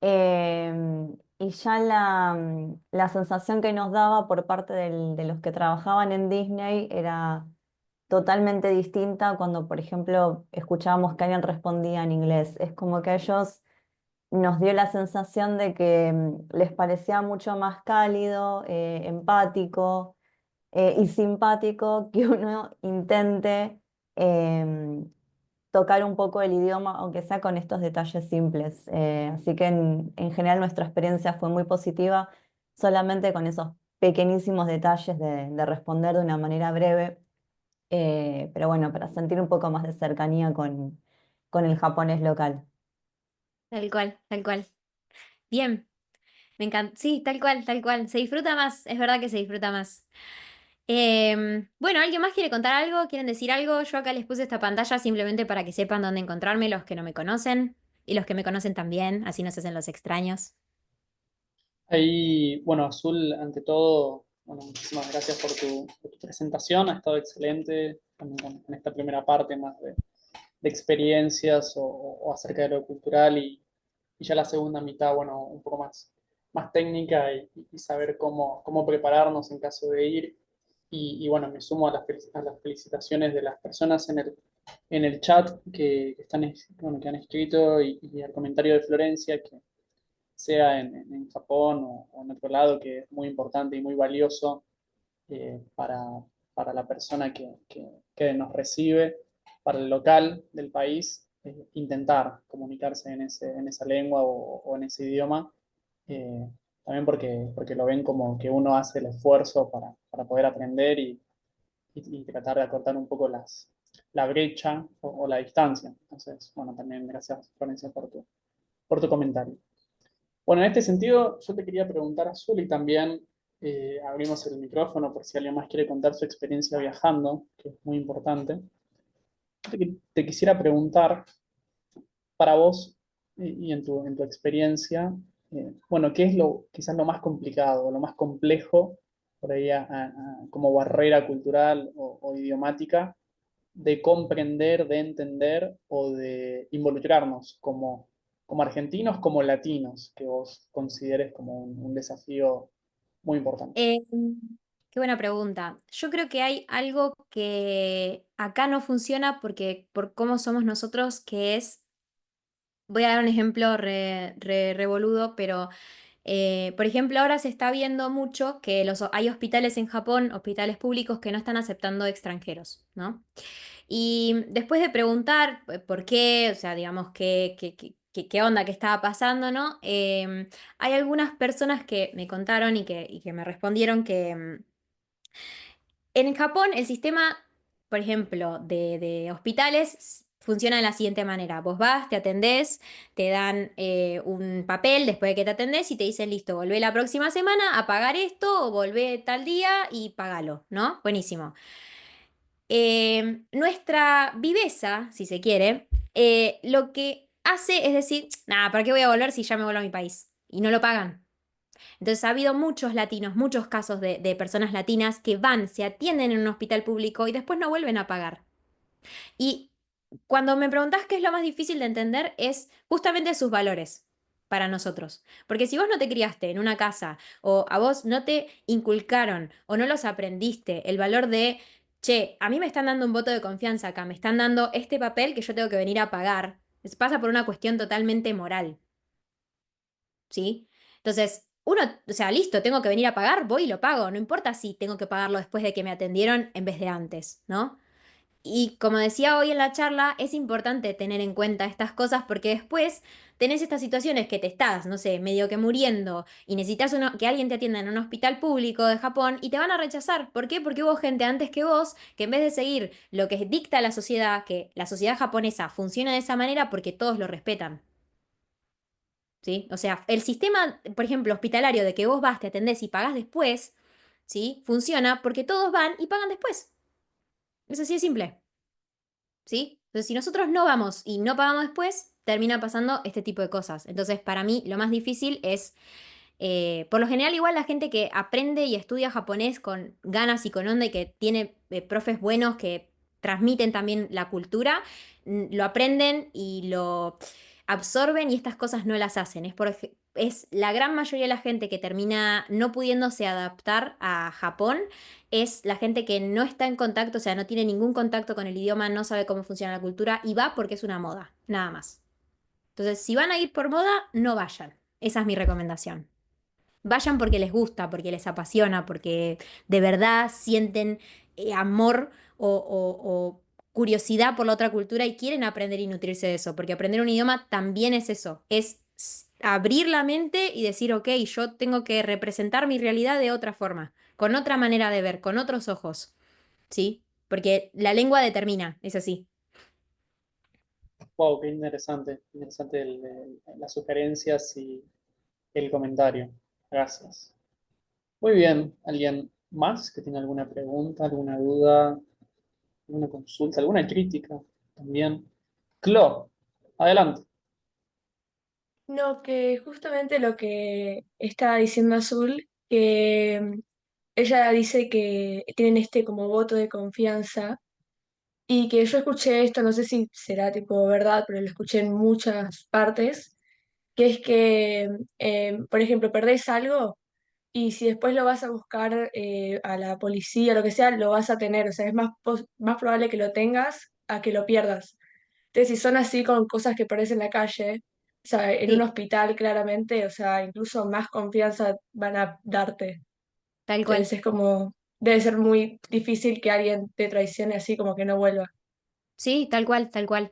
Y ya la sensación que nos daba por parte de los que trabajaban en Disney era totalmente distinta cuando, por ejemplo, escuchábamos que alguien respondía en inglés. Es como que a ellos nos dio la sensación de que les parecía mucho más cálido, empático y simpático que uno intente em, tocar un poco el idioma, aunque sea con estos detalles simples. Así que en general nuestra experiencia fue muy positiva, solamente con esos pequeñísimos detalles de responder de una manera breve, pero bueno, para sentir un poco más de cercanía con el japonés local. Tal cual, tal cual. Bien, me encanta. Sí, tal cual, tal cual. Se disfruta más, es verdad que se disfruta más. Bueno, ¿alguien más quiere contar algo? ¿Quieren decir algo? Yo acá les puse esta pantalla simplemente para que sepan dónde encontrarme los que no me conocen y los que me conocen también, así no se hacen los extraños. Ahí, bueno, Azul, ante todo, bueno, muchísimas gracias por tu presentación, ha estado excelente también con esta primera parte más de experiencias o acerca de lo cultural y ya la segunda mitad, bueno, un poco más técnica y saber cómo prepararnos en caso de ir. Y bueno, me sumo a las felicitaciones de las personas en el chat que están, bueno, que han escrito y al comentario de Florencia, que sea en Japón o en otro lado, que es muy importante y muy valioso para, para la persona que nos recibe, para el local del país, intentar comunicarse en esa lengua o en ese idioma, también porque lo ven como que uno hace el esfuerzo para poder aprender y tratar de acortar un poco la brecha o la distancia. Entonces, bueno, también gracias, Florencia, por tu comentario. Bueno, en este sentido, yo te quería preguntar, Azul, y también abrimos el micrófono por si alguien más quiere contar su experiencia viajando, que es muy importante. Te quisiera preguntar, para vos y en tu experiencia, bueno, ¿qué es quizás lo más complicado, lo más complejo, por ahí como barrera cultural o idiomática, de comprender, de entender o de involucrarnos como argentinos, como latinos, que vos consideres como un desafío muy importante? Eh, Qué buena pregunta. Yo creo que hay algo que acá no funciona porque por cómo somos nosotros, que es, voy a dar un ejemplo re boludo, pero por ejemplo, ahora se está viendo mucho que hay hospitales en Japón, hospitales públicos que no están aceptando extranjeros, ¿no? Y después de preguntar por qué, o sea, digamos, qué onda, qué estaba pasando, ¿no? Hay algunas personas que me contaron y que me respondieron que en Japón el sistema, por ejemplo, de hospitales funciona de la siguiente manera. Vos vas, te atendés, te dan un papel después de que te atendés y te dicen, listo, volvé la próxima semana a pagar esto o volvé tal día y pagalo, ¿no? Buenísimo. Nuestra viveza, si se quiere, lo que hace es decir, nada, ¿para qué voy a volver si ya me vuelvo a mi país? Y no lo pagan. Entonces ha habido muchos latinos, muchos casos de personas latinas que van, se atienden en un hospital público y después no vuelven a pagar. Y cuando me preguntás qué es lo más difícil de entender es justamente sus valores para nosotros. Porque si vos no te criaste en una casa o a vos no te inculcaron o no los aprendiste el valor de, che, a mí me están dando un voto de confianza acá, me están dando este papel que yo tengo que venir a pagar, pasa por una cuestión totalmente moral. ¿Sí? Entonces, uno, o sea, listo, tengo que venir a pagar, voy y lo pago, no importa si tengo que pagarlo después de que me atendieron en vez de antes, ¿no? Y como decía hoy en la charla, es importante tener en cuenta estas cosas porque después tenés estas situaciones que te estás, no sé, medio que muriendo y necesitas que alguien te atienda en un hospital público de Japón y te van a rechazar. ¿Por qué? Porque hubo gente antes que vos que en vez de seguir lo que dicta la sociedad, que la sociedad japonesa funciona de esa manera porque todos lo respetan. ¿Sí? O sea, el sistema, por ejemplo, hospitalario de que vos vas, te atendés y pagás después, ¿sí? Funciona porque todos van y pagan después. Es así de simple, ¿sí? Entonces, si nosotros no vamos y no pagamos después, termina pasando este tipo de cosas. Entonces, para mí, lo más difícil es, por lo general, igual la gente que aprende y estudia japonés con ganas y con onda y que tiene profes buenos que transmiten también la cultura, lo aprenden y lo absorben y estas cosas no las hacen. Es la gran mayoría de la gente que termina no pudiéndose adaptar a Japón, es la gente que no está en contacto, o sea, no tiene ningún contacto con el idioma, no sabe cómo funciona la cultura y va porque es una moda, nada más. Entonces, si van a ir por moda, no vayan. Esa es mi recomendación. Vayan porque les gusta, porque les apasiona, porque de verdad sienten amor o curiosidad por la otra cultura y quieren aprender y nutrirse de eso, porque aprender un idioma también es eso, es abrir la mente y decir, ok, yo tengo que representar mi realidad de otra forma, con otra manera de ver, con otros ojos, ¿sí? Porque la lengua determina, es así. Wow, qué interesante las sugerencias y el comentario. Gracias. Muy bien, ¿alguien más que tenga alguna pregunta, alguna duda, alguna consulta, alguna crítica también? Clo, adelante. No, que justamente lo que estaba diciendo Azul, que ella dice que tienen este como voto de confianza y que yo escuché esto, no sé si será tipo verdad, pero lo escuché en muchas partes, que es que, por ejemplo, perdés algo y si después lo vas a buscar a la policía o lo que sea, lo vas a tener, o sea, es más probable que lo tengas a que lo pierdas. Entonces, si son así con cosas que perdés en la calle, o sea, en un Sí, hospital claramente, o sea, incluso más confianza van a darte. tal Entonces cual. es como, debe ser muy difícil que alguien te traicione así como que no vuelva. Sí, tal cual, tal cual.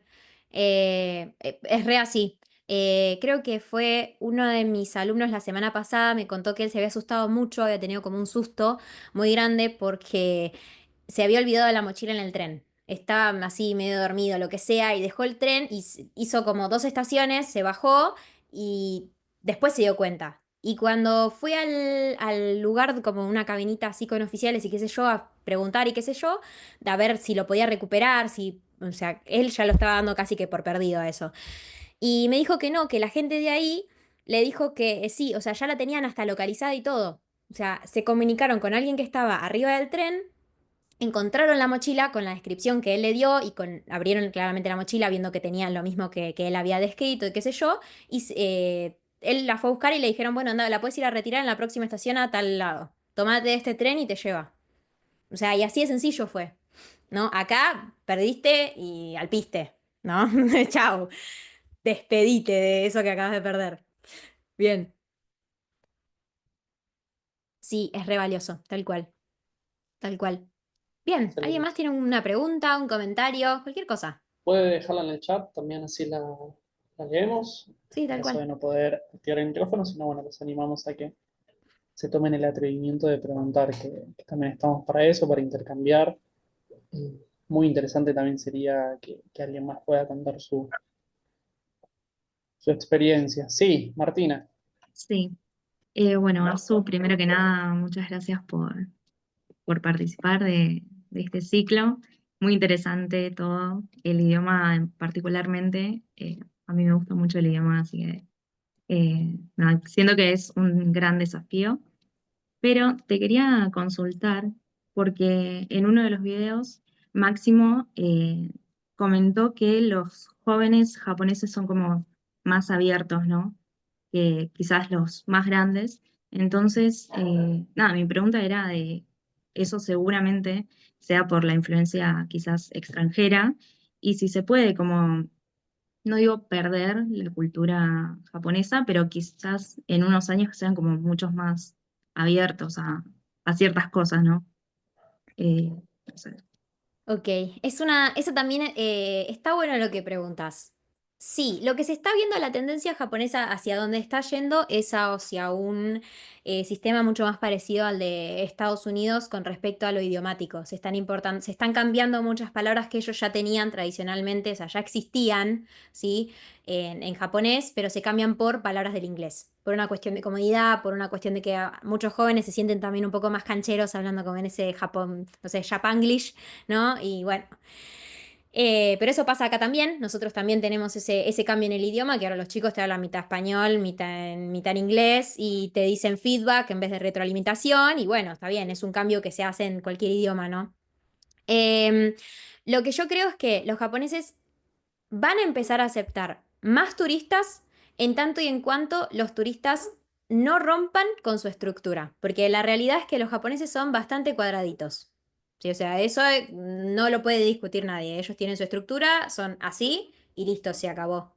Es re así. Creo que fue uno de mis alumnos la semana pasada, me contó que él se había asustado mucho, había tenido como un susto muy grande porque se había olvidado la mochila en el tren. Estaba así medio dormido, lo que sea, y dejó el tren y hizo como 2 estaciones, se bajó y después se dio cuenta. Y cuando fui al lugar, como una cabinita así con oficiales y qué sé yo, a preguntar y qué sé yo, a ver si lo podía recuperar, si, o sea, él ya lo estaba dando casi que por perdido a eso. Y me dijo que no, que la gente de ahí le dijo que sí, o sea, ya la tenían hasta localizada y todo. O sea, se comunicaron con alguien que estaba arriba del tren, encontraron la mochila con la descripción que él le dio y abrieron claramente la mochila viendo que tenía lo mismo que él había descrito y qué sé yo, y él la fue a buscar y le dijeron, bueno, anda, la puedes ir a retirar en la próxima estación a tal lado. Tomate este tren y te lleva. O sea, y así de sencillo fue, ¿no? Acá perdiste y alpiste, ¿no? Chao, despedite de eso que acabas de perder. Bien. Sí, es re valioso, tal cual, tal cual. Bien, ¿alguien Excelente. más tiene una pregunta, un comentario, cualquier cosa? Puede dejarla en el chat, también así la leemos. Sí, En tal caso de cual. no poder activar el micrófono, sino bueno, los animamos a que se tomen el atrevimiento de preguntar, que también estamos para eso, para intercambiar. Muy interesante también sería que alguien más pueda contar su experiencia. Sí, Martina. Sí, bueno, Azu, primero que nada, muchas gracias por participar de este ciclo. Muy interesante todo, el idioma particularmente. A mí me gusta mucho el idioma, así que nada, siento que es un gran desafío. Pero te quería consultar porque en uno de los videos Máximo comentó que los jóvenes japoneses son como más abiertos, ¿no? Que quizás los más grandes. Entonces, nada, mi pregunta era de eso seguramente sea por la influencia quizás extranjera y si se puede como, no digo perder la cultura japonesa, pero quizás en unos años sean como muchos más abiertos a ciertas cosas, ¿no? No sé. Ok, eso también está bueno lo que preguntas. Sí, lo que se está viendo la tendencia japonesa hacia donde está yendo es hacia un sistema mucho más parecido al de Estados Unidos con respecto a lo idiomático. Se están cambiando muchas palabras que ellos ya tenían tradicionalmente, o sea, ya existían, ¿sí? En japonés, pero se cambian por palabras del inglés. Por una cuestión de comodidad, por una cuestión de que muchos jóvenes se sienten también un poco más cancheros hablando como en ese Japón, no sé, Japanglish, ¿no? Y bueno, pero eso pasa acá también. Nosotros también tenemos ese cambio en el idioma, que ahora los chicos te hablan mitad español, mitad en inglés, y te dicen feedback en vez de retroalimentación, y bueno, está bien, es un cambio que se hace en cualquier idioma, ¿no? Em, lo que yo creo es que los japoneses van a empezar a aceptar más turistas en tanto y en cuanto los turistas no rompan con su estructura, porque la realidad es que los japoneses son bastante cuadraditos. Sí, o sea, eso no lo puede discutir nadie. Ellos tienen su estructura, son así y listo, se acabó.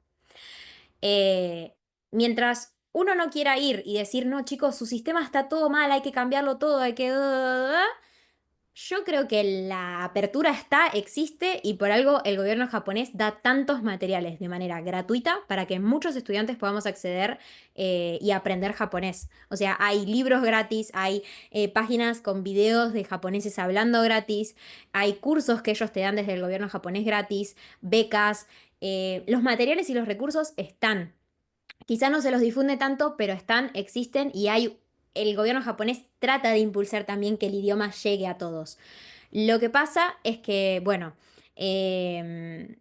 Eh, Mientras uno no quiera ir y decir, no, chicos, su sistema está todo mal, hay que cambiarlo todo, hay que... Yo creo que la apertura existe y por algo el gobierno japonés da tantos materiales de manera gratuita para que muchos estudiantes podamos acceder y aprender japonés. O sea, hay libros gratis, hay páginas con videos de japoneses hablando gratis, hay cursos que ellos te dan desde el gobierno japonés gratis, becas, los materiales y los recursos están. Quizá no se los difunde tanto, pero están, existen y el gobierno japonés trata de impulsar también que el idioma llegue a todos. Lo que pasa es que, bueno, em,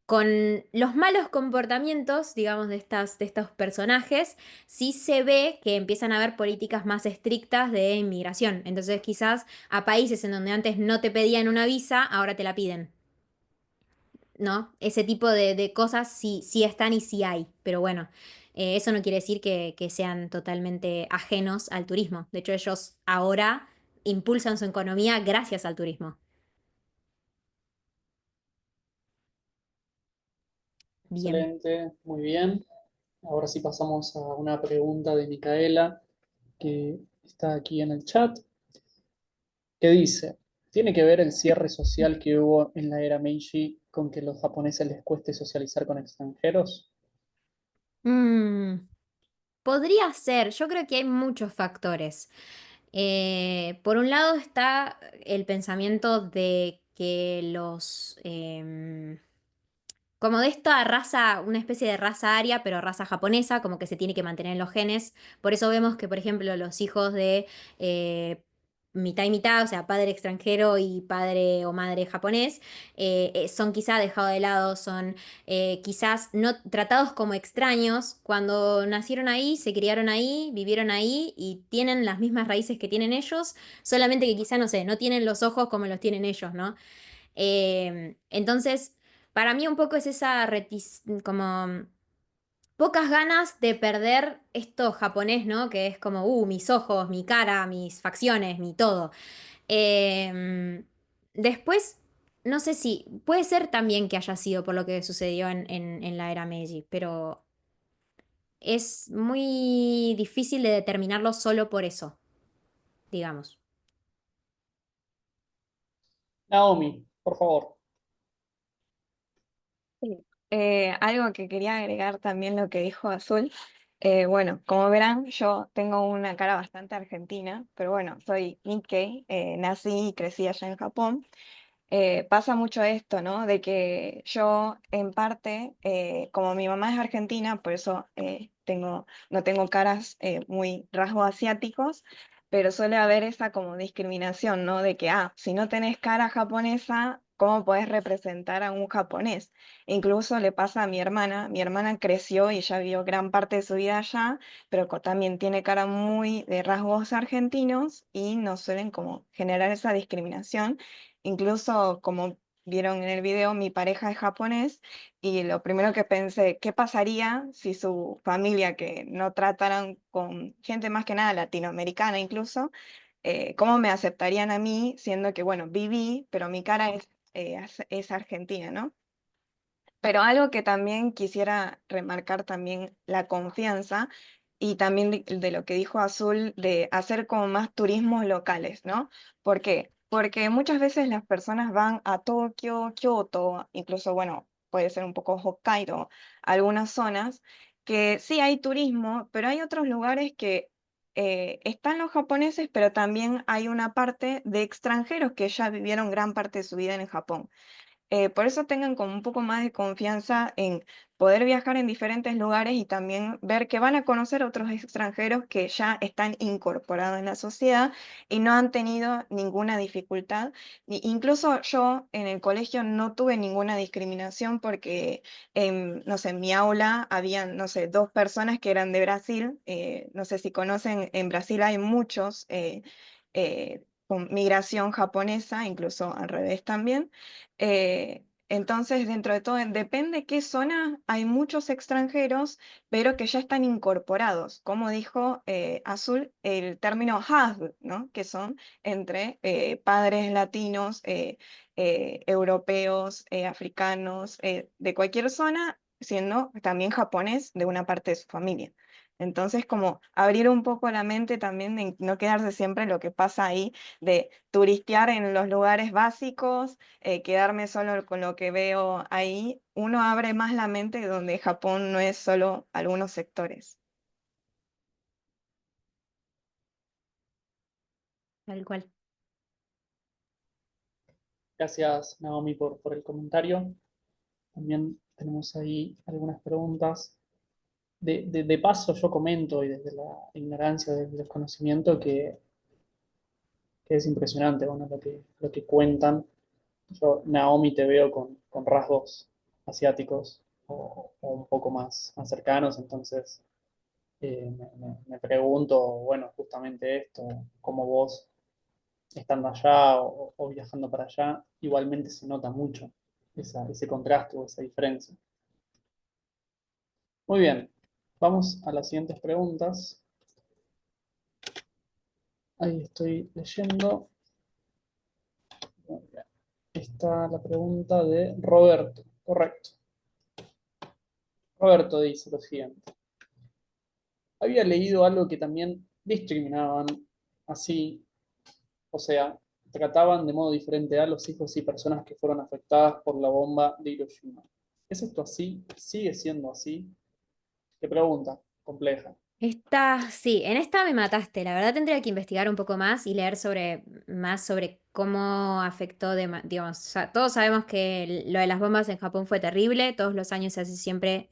con los malos comportamientos, digamos, de estos personajes, sí se ve que empiezan a haber políticas más estrictas de inmigración. Entonces, quizás a países en donde antes no te pedían una visa, ahora te la piden. ¿No? Ese tipo de cosas sí, sí están y sí hay, pero bueno, eso no quiere decir que sean totalmente ajenos al turismo. De hecho, ellos ahora impulsan su economía gracias al turismo. Bien. Excelente, muy bien. Ahora sí pasamos a una pregunta de Micaela, que está aquí en el chat, que dice, ¿tiene que ver el cierre social que hubo en la era Meiji con que a los japoneses les cueste socializar con extranjeros? Mm, podría ser, yo creo que hay muchos factores. Por un lado está el pensamiento de que como de esta raza, una especie de raza aria, pero raza japonesa, como que se tiene que mantener en los genes. Por eso vemos que, por ejemplo, los hijos de eh, mitad y mitad, o sea, padre extranjero y padre o madre japonés, son quizá dejados de lado, son quizás no tratados como extraños. Cuando nacieron ahí, se criaron ahí, vivieron ahí y tienen las mismas raíces que tienen ellos, solamente que quizá, no sé, no tienen los ojos como los tienen ellos, ¿no? Entonces, para mí un poco es esa como pocas ganas de perder esto japonés, ¿no? Que es como, mis ojos, mi cara, mis facciones, mi todo. Em, Después, no sé si, puede ser también que haya sido por lo que sucedió en la era Meiji, pero es muy difícil de determinarlo solo por eso, digamos. Naomi, por favor. Sí. Algo que quería agregar también lo que dijo Azul. Bueno, como verán, yo tengo una cara bastante argentina, pero bueno, soy Nikkei, nací y crecí allá en Japón. Pasa mucho esto, ¿no? De que yo, en parte, como mi mamá es argentina, por eso no tengo caras muy rasgos asiáticos, pero suele haber esa como discriminación, ¿no? De que, si no tenés cara japonesa, ¿cómo podés representar a un japonés? Incluso le pasa a mi hermana creció y ya vivió gran parte de su vida allá, pero también tiene cara muy de rasgos argentinos y nos suelen como generar esa discriminación. Incluso, como vieron en el video, mi pareja es japonés y lo primero que pensé, ¿qué pasaría si su familia, que no trataran con gente más que nada latinoamericana incluso, cómo me aceptarían a mí, siendo que, bueno, viví, pero mi cara es argentina, ¿no? Pero algo que también quisiera remarcar también la confianza y también de lo que dijo Azul de hacer como más turismos locales, ¿no? ¿Por qué? Porque muchas veces las personas van a Tokio, Kioto, incluso, bueno, puede ser un poco Hokkaido, algunas zonas que sí hay turismo, pero hay otros lugares que están los japoneses, pero también hay una parte de extranjeros que ya vivieron gran parte de su vida en Japón. Por eso tengan como un poco más de confianza en poder viajar en diferentes lugares y también ver que van a conocer otros extranjeros que ya están incorporados en la sociedad y no han tenido ninguna dificultad. Incluso yo en el colegio no tuve ninguna discriminación porque, no sé, en mi aula habían, no sé, dos personas que eran de Brasil. No sé si conocen, en Brasil hay muchos con migración japonesa, incluso al revés también. Entonces, dentro de todo, depende qué zona, hay muchos extranjeros, pero que ya están incorporados, como dijo Azul, el término husband, ¿no? Que son entre padres latinos, europeos, africanos, de cualquier zona, siendo también japonés de una parte de su familia. Entonces, como abrir un poco la mente también de no quedarse siempre en lo que pasa ahí, de turistear en los lugares básicos, quedarme solo con lo que veo ahí. Uno abre más la mente donde Japón no es solo algunos sectores. Tal cual. Gracias, Naomi, por el comentario. También tenemos ahí algunas preguntas. De paso, yo comento, y desde la ignorancia, desde el desconocimiento, que es impresionante, bueno, lo que cuentan. Yo, Naomi, te veo con rasgos asiáticos o un poco más cercanos, entonces me pregunto, bueno, justamente esto, cómo vos, estando allá o viajando para allá, igualmente se nota mucho ese contraste o esa diferencia. Muy bien, vamos a las siguientes preguntas. Ahí estoy leyendo. Muy bien. Está la pregunta de Roberto. Correcto. Roberto dice lo siguiente. Había leído algo que también discriminaban así, o sea, trataban de modo diferente a los hijos y personas que fueron afectadas por la bomba de Hiroshima. ¿Es esto así? ¿Sigue siendo así? Qué pregunta compleja. Sí, en esta me mataste. La verdad tendría que investigar un poco más y leer más sobre cómo afectó, digamos, todos sabemos que lo de las bombas en Japón fue terrible. Todos los años se hace siempre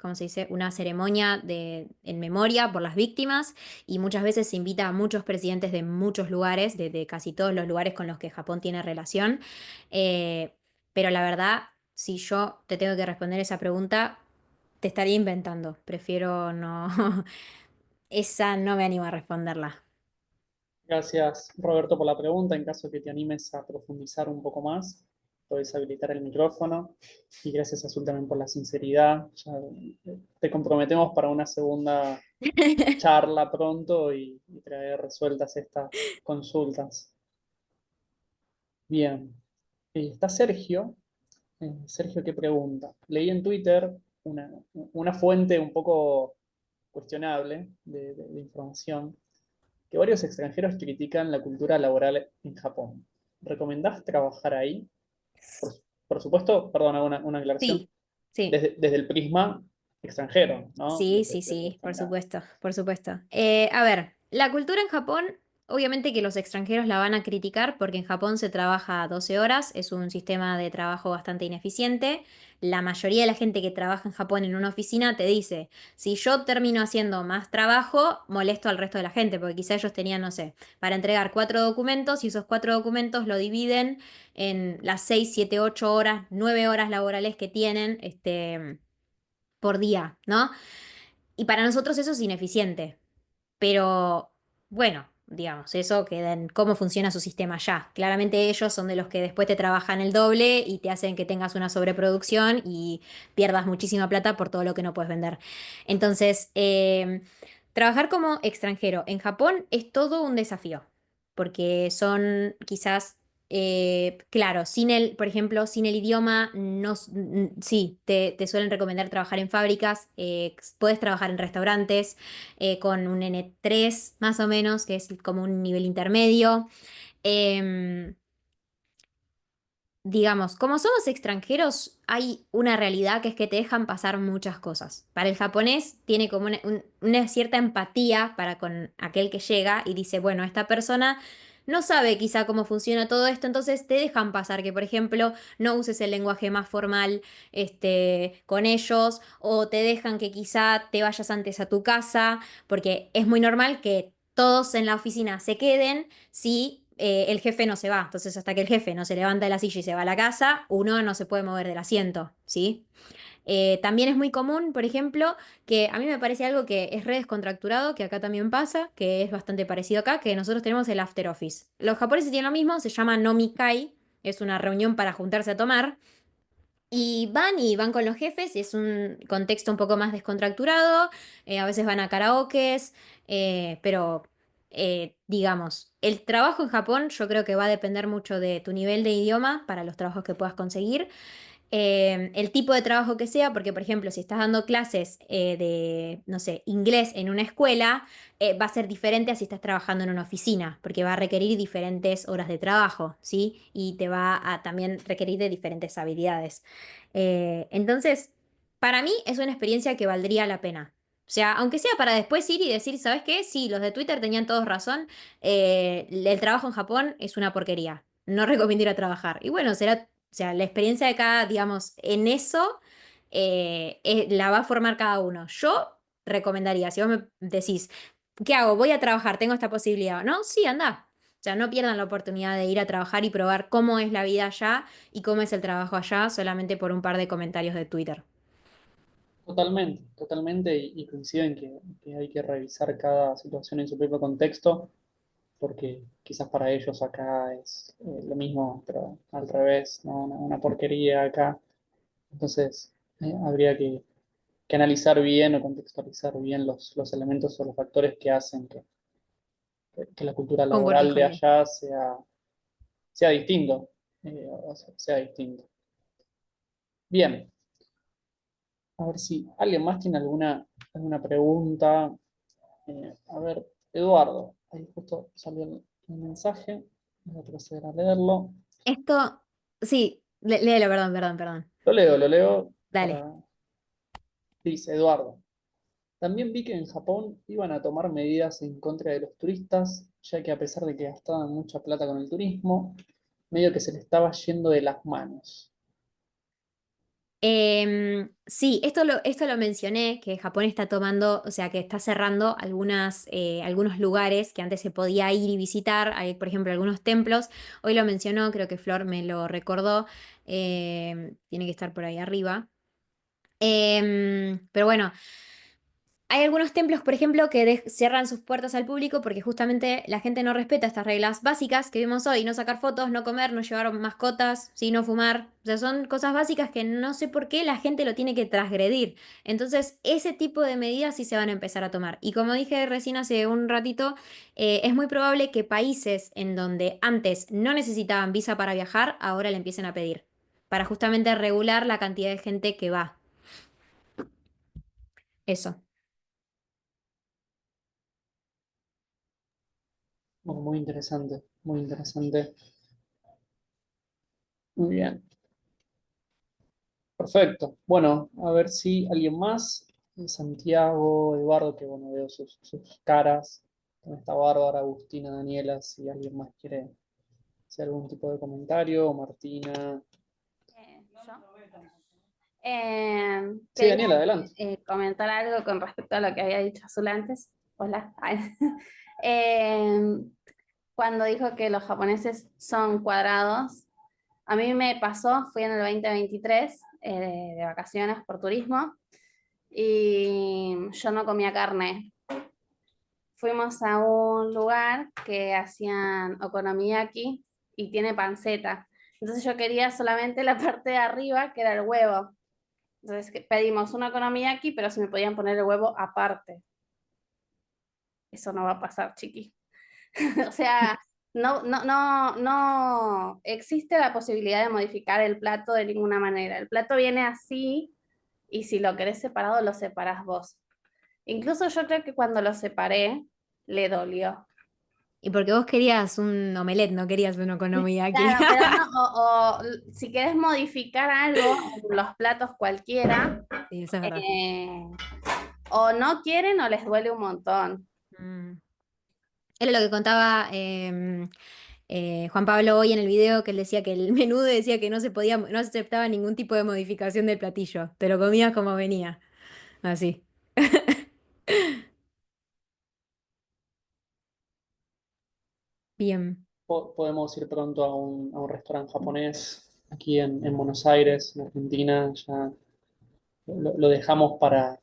¿cómo se dice? Una ceremonia en memoria por las víctimas y muchas veces se invita a muchos presidentes de muchos lugares, de casi todos los lugares con los que Japón tiene relación. Eh, pero la verdad, si yo te tengo que responder esa pregunta, te estaría inventando. Prefiero no. Esa no me animo a responderla. Gracias, Roberto, por la pregunta. En caso que te animes a profundizar un poco más, puedes habilitar el micrófono. Y gracias, Azul, también por la sinceridad. Ya, te comprometemos para una segunda charla pronto y traer resueltas estas consultas. Bien. Está Sergio. Sergio, ¿qué pregunta? Leí en Twitter una fuente un poco cuestionable de información, que varios extranjeros critican la cultura laboral en Japón. ¿Recomendás trabajar ahí? Por, por supuesto, perdón, hago una aclaración, Sí, sí. desde el prisma extranjero, ¿no? Sí, sí, Desde sí, esta por mirada. supuesto, por supuesto. A ver, la cultura en Japón, obviamente que los extranjeros la van a criticar porque en Japón se trabaja 12 horas, es un sistema de trabajo bastante ineficiente. La mayoría de la gente que trabaja en Japón en una oficina te dice, si yo termino haciendo más trabajo, molesto al resto de la gente, porque quizá ellos tenían, no sé, para entregar 4 documentos y esos 4 documentos lo dividen en las 6, 7, 8 horas, 9 horas laborales que tienen, por día, ¿no? Y para nosotros eso es ineficiente. Pero bueno, digamos, eso queda en cómo funciona su sistema allá. Claramente ellos son de los que después te trabajan el doble y te hacen que tengas una sobreproducción y pierdas muchísima plata por todo lo que no puedes vender. Entonces, trabajar como extranjero en Japón es todo un desafío, porque son quizás, claro, por ejemplo, sin el idioma, no, sí, te suelen recomendar trabajar en fábricas, puedes trabajar en restaurantes con un N3 más o menos, que es como un nivel intermedio. Em, digamos, como somos extranjeros, hay una realidad que es que te dejan pasar muchas cosas. Para el japonés tiene como una cierta empatía para con aquel que llega y dice, bueno, esta persona no sabe quizá cómo funciona todo esto, entonces te dejan pasar que, por ejemplo, no uses el lenguaje más formal, con ellos, o te dejan que quizá te vayas antes a tu casa, porque es muy normal que todos en la oficina se queden si el jefe no se va. Entonces, hasta que el jefe no se levanta de la silla y se va a la casa, uno no se puede mover del asiento, ¿sí? También es muy común, por ejemplo, que a mí me parece algo que es re descontracturado, que acá también pasa, que es bastante parecido acá, que nosotros tenemos el after office. Los japoneses tienen lo mismo, se llama nomikai, es una reunión para juntarse a tomar. Y van con los jefes, y es un contexto un poco más descontracturado, a veces van a karaokes, pero digamos, el trabajo en Japón yo creo que va a depender mucho de tu nivel de idioma para los trabajos que puedas conseguir. el tipo de trabajo que sea, porque por ejemplo, si estás dando clases de, no sé, inglés en una escuela, va a ser diferente a si estás trabajando en una oficina, porque va a requerir diferentes horas de trabajo, ¿sí? Y te va a también requerir de diferentes habilidades. Entonces, para mí es una experiencia que valdría la pena. O sea, aunque sea para después ir y decir, ¿sabes qué? Sí, los de Twitter tenían todos razón, el trabajo en Japón es una porquería. No recomiendo ir a trabajar. Y bueno, será, o sea, la experiencia de cada, digamos, en eso la va a formar cada uno. Yo recomendaría, si vos me decís, ¿qué hago? Voy a trabajar, tengo esta posibilidad. ¿No? Sí, anda. O sea, no pierdan la oportunidad de ir a trabajar y probar cómo es la vida allá y cómo es el trabajo allá solamente por un par de comentarios de Twitter. Totalmente, totalmente, y coincido en que hay que revisar cada situación en su propio contexto, porque quizás para ellos acá es lo mismo, pero al revés, ¿no? Una porquería acá. Entonces, habría que analizar bien o contextualizar bien los elementos o los factores que hacen que la cultura Con laboral de Workaholic. allá sea distinto, o sea distinto. Bien, a ver si alguien más tiene alguna pregunta. A ver, Eduardo, ahí justo salió el mensaje, voy a proceder a leerlo. Esto, sí, léelo, perdón, perdón, perdón. Lo leo Dale. para... Dice Eduardo. También vi que en Japón iban a tomar medidas en contra de los turistas, ya que a pesar de que gastaban mucha plata con el turismo, medio que se le estaba yendo de las manos. Sí, esto lo mencioné, que Japón está tomando, o sea, que está cerrando algunos lugares que antes se podía ir y visitar, hay, por ejemplo, algunos templos. Hoy lo mencionó, creo que Flor me lo recordó, tiene que estar por ahí arriba. Pero bueno. Hay algunos templos, por ejemplo, que cierran sus puertas al público porque justamente la gente no respeta estas reglas básicas que vimos hoy: no sacar fotos, no comer, no llevar mascotas, sí, no fumar. O sea, son cosas básicas que no sé por qué la gente lo tiene que transgredir. Entonces, ese tipo de medidas sí se van a empezar a tomar. Y como dije recién hace un ratito, es muy probable que países en donde antes no necesitaban visa para viajar, ahora le empiecen a pedir, para justamente regular la cantidad de gente que va. Eso. Bueno, muy interesante, muy interesante. Muy bien, perfecto. Bueno, a ver si alguien más, Santiago, Eduardo, que bueno, veo sus caras. También está Bárbara, Agustina, Daniela, si alguien más quiere hacer algún tipo de comentario, o Martina. Yo Sí, quería Daniela, adelante. comentar algo con respecto a lo que había dicho Azul antes. Hola. Ay. Eh, Cuando dijo que los japoneses son cuadrados, a mí me pasó, fui en el 2023 de vacaciones por turismo y yo no comía carne. Fuimos a un lugar que hacían okonomiyaki y tiene panceta. Entonces yo quería solamente la parte de arriba, que era el huevo. Entonces pedimos una okonomiyaki, pero si me podían poner el huevo aparte. Eso no va a pasar, chiqui. O sea, no existe la posibilidad de modificar el plato de ninguna manera. El plato viene así y si lo querés separado, lo separás vos. Incluso yo creo que cuando lo separé, le dolió. Y porque vos querías un omelette, no querías un okonomiyaki. Claro, pero no, o si querés modificar algo en los platos cualquiera, Sí, eso es verdad. o no quieren o les duele un montón. Mm. Era lo que contaba Juan Pablo hoy en el video, que él decía que el menú decía que no se podía, no se aceptaba ningún tipo de modificación del platillo. Te lo comías como venía. Así. Bien. Podemos ir pronto a un restaurante japonés aquí en Buenos Aires, en Argentina. Ya lo dejamos para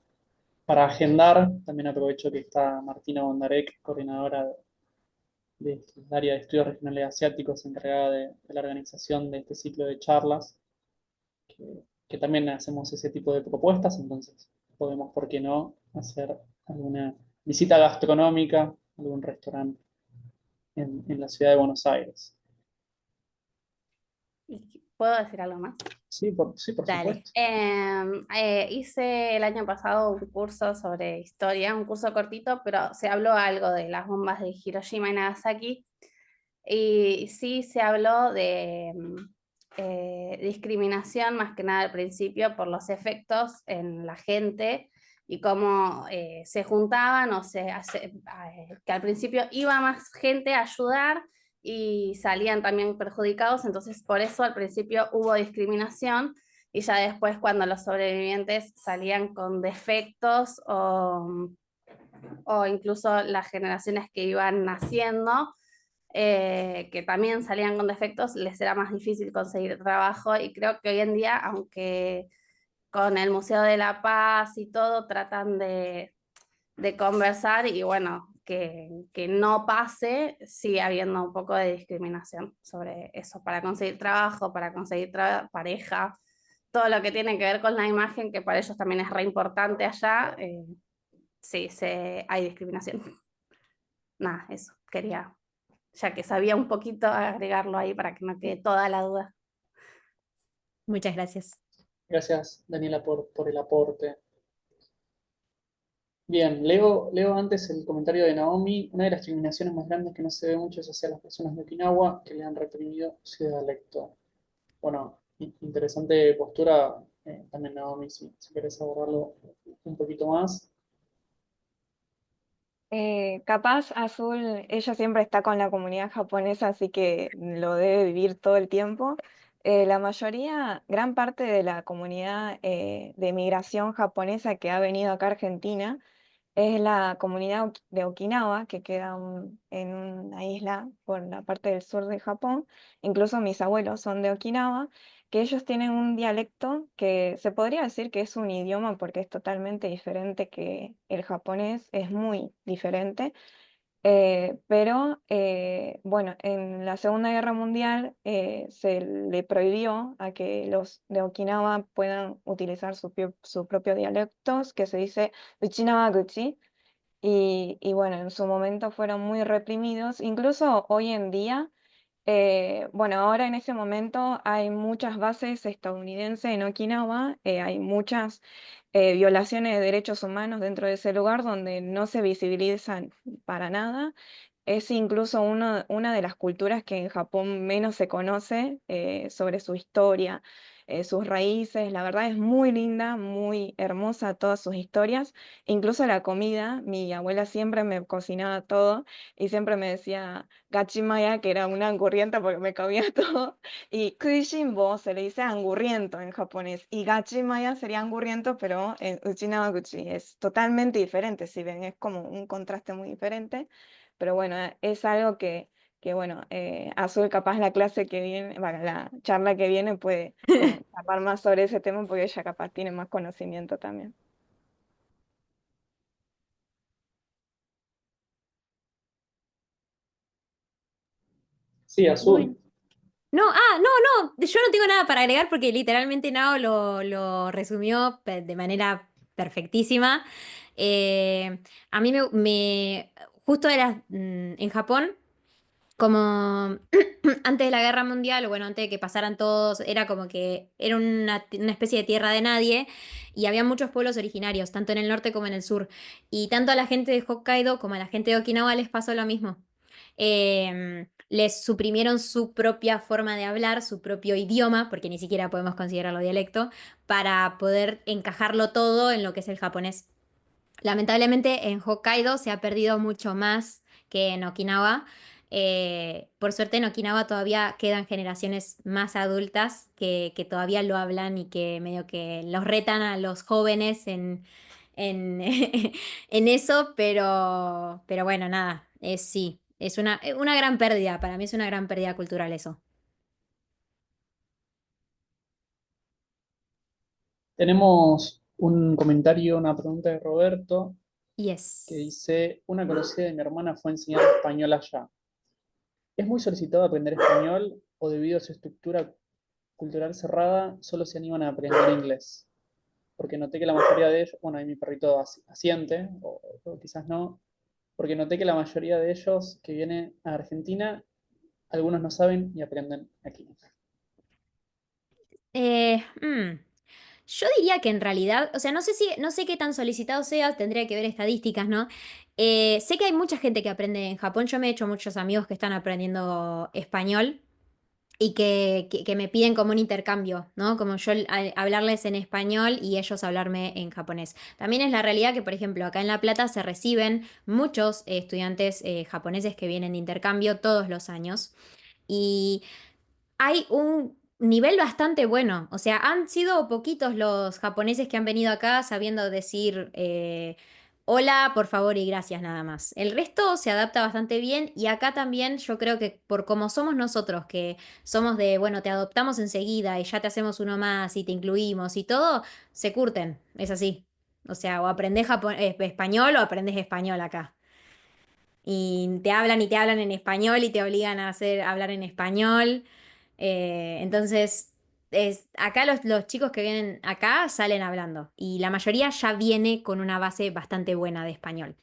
agendar. También aprovecho que está Martina Bondarek, coordinadora del área de estudios regionales asiáticos, encargada de la organización de este ciclo de charlas, que también hacemos ese tipo de propuestas, entonces podemos, ¿por qué no?, hacer alguna visita gastronómica, algún restaurante en la ciudad de Buenos Aires. ¿Puedo decir algo más? Sí, sí, por Dale. supuesto. Hice el año pasado un curso sobre historia, un curso cortito, pero se habló algo de las bombas de Hiroshima y Nagasaki. Y sí se habló de discriminación, más que nada al principio, por los efectos en la gente y cómo se juntaban que al principio iba más gente a ayudar y salían también perjudicados, entonces por eso al principio hubo discriminación y ya después cuando los sobrevivientes salían con defectos o incluso las generaciones que iban naciendo, que también salían con defectos, les era más difícil conseguir trabajo y creo que hoy en día, aunque con el Museo de la Paz y todo tratan de conversar y bueno, que no pase, sigue habiendo un poco de discriminación sobre eso, para conseguir trabajo, para conseguir pareja, todo lo que tiene que ver con la imagen, que para ellos también es re importante allá, sí, hay discriminación. Nada, eso, quería, ya que sabía un poquito, agregarlo ahí para que no quede toda la duda. Muchas gracias. Gracias, Daniela, por el aporte. Bien, leo antes el comentario de Naomi. Una de las discriminaciones más grandes que no se ve mucho es hacia las personas de Okinawa que le han reprimido su dialecto. Bueno, interesante postura también, Naomi, si querés abordarlo un poquito más. Capaz Azul, ella siempre está con la comunidad japonesa, así que lo debe vivir todo el tiempo. La mayoría, gran parte de la comunidad de migración japonesa que ha venido acá a Argentina es la comunidad de Okinawa, que queda en una isla por la parte del sur de Japón. Incluso mis abuelos son de Okinawa, que ellos tienen un dialecto que se podría decir que es un idioma porque es totalmente diferente que el japonés, es muy diferente. Pero bueno, en la Segunda Guerra Mundial se le prohibió a que los de Okinawa puedan utilizar su propio dialecto, que se dice Uchinawa-guchi, y bueno, en su momento fueron muy reprimidos. Incluso hoy en día, bueno, ahora en ese momento hay muchas bases estadounidenses en Okinawa, hay muchas violaciones de derechos humanos dentro de ese lugar donde no se visibilizan para nada. Es incluso una de las culturas que en Japón menos se conoce sobre su historia, sus raíces. La verdad es muy linda, muy hermosa todas sus historias. Incluso la comida, mi abuela siempre me cocinaba todo y siempre me decía gachimaya, que era una angurrienta porque me comía todo. Y kuishinbo se le dice angurriento en japonés. Y gachimaya sería angurriento, pero en uchinamaguchi es totalmente diferente, si ven, es como un contraste muy diferente. Pero bueno, es algo que bueno, Azul capaz la clase que viene, bueno, la charla que viene puede como hablar más sobre ese tema porque ella capaz tiene más conocimiento también. Sí, Azul. Bueno. No, no, yo no tengo nada para agregar porque literalmente Nao lo resumió de manera perfectísima. A mí justo era en Japón, como antes de la Guerra Mundial, o bueno, antes de que pasaran todos, era como que era una especie de tierra de nadie y había muchos pueblos originarios, tanto en el norte como en el sur. Y tanto a la gente de Hokkaido como a la gente de Okinawa les pasó lo mismo. Les suprimieron su propia forma de hablar, su propio idioma, porque ni siquiera podemos considerarlo dialecto, para poder encajarlo todo en lo que es el japonés. Lamentablemente en Hokkaido se ha perdido mucho más que en Okinawa. Por suerte en Okinawa todavía quedan generaciones más adultas que todavía lo hablan y que medio que los retan a los jóvenes en, en eso, pero bueno, nada, sí, es una gran pérdida, para mí es una gran pérdida cultural eso. Tenemos un comentario, una pregunta de Roberto Yes. que dice: una conocida de mi hermana fue a enseñar español allá. ¿Es muy solicitado aprender español o debido a su estructura cultural cerrada solo se animan a aprender inglés? Porque noté que la mayoría de ellos, bueno, ahí mi perrito asiente, o quizás no, porque noté que la mayoría de ellos que vienen a Argentina, algunos no saben y aprenden aquí. Yo diría que en realidad, o sea, no sé qué tan solicitado sea, tendría que ver estadísticas, ¿no? Sé que hay mucha gente que aprende en Japón. Yo me he hecho muchos amigos que están aprendiendo español y que me piden como un intercambio, ¿no? Como yo hablarles en español y ellos hablarme en japonés. También es la realidad que, por ejemplo, acá en La Plata se reciben muchos estudiantes japoneses que vienen de intercambio todos los años. Y hay un nivel bastante bueno. O sea, han sido poquitos los japoneses que han venido acá sabiendo decir hola, por favor y gracias nada más. El resto se adapta bastante bien y acá también yo creo que por como somos nosotros, que somos de, bueno, te adoptamos enseguida y ya te hacemos uno más y te incluimos y todo, se curten. Es así. O sea, o aprendés español o aprendés español acá y te hablan en español y te obligan a hablar en español. Entonces, acá los chicos que vienen acá salen hablando y la mayoría ya viene con una base bastante buena de español.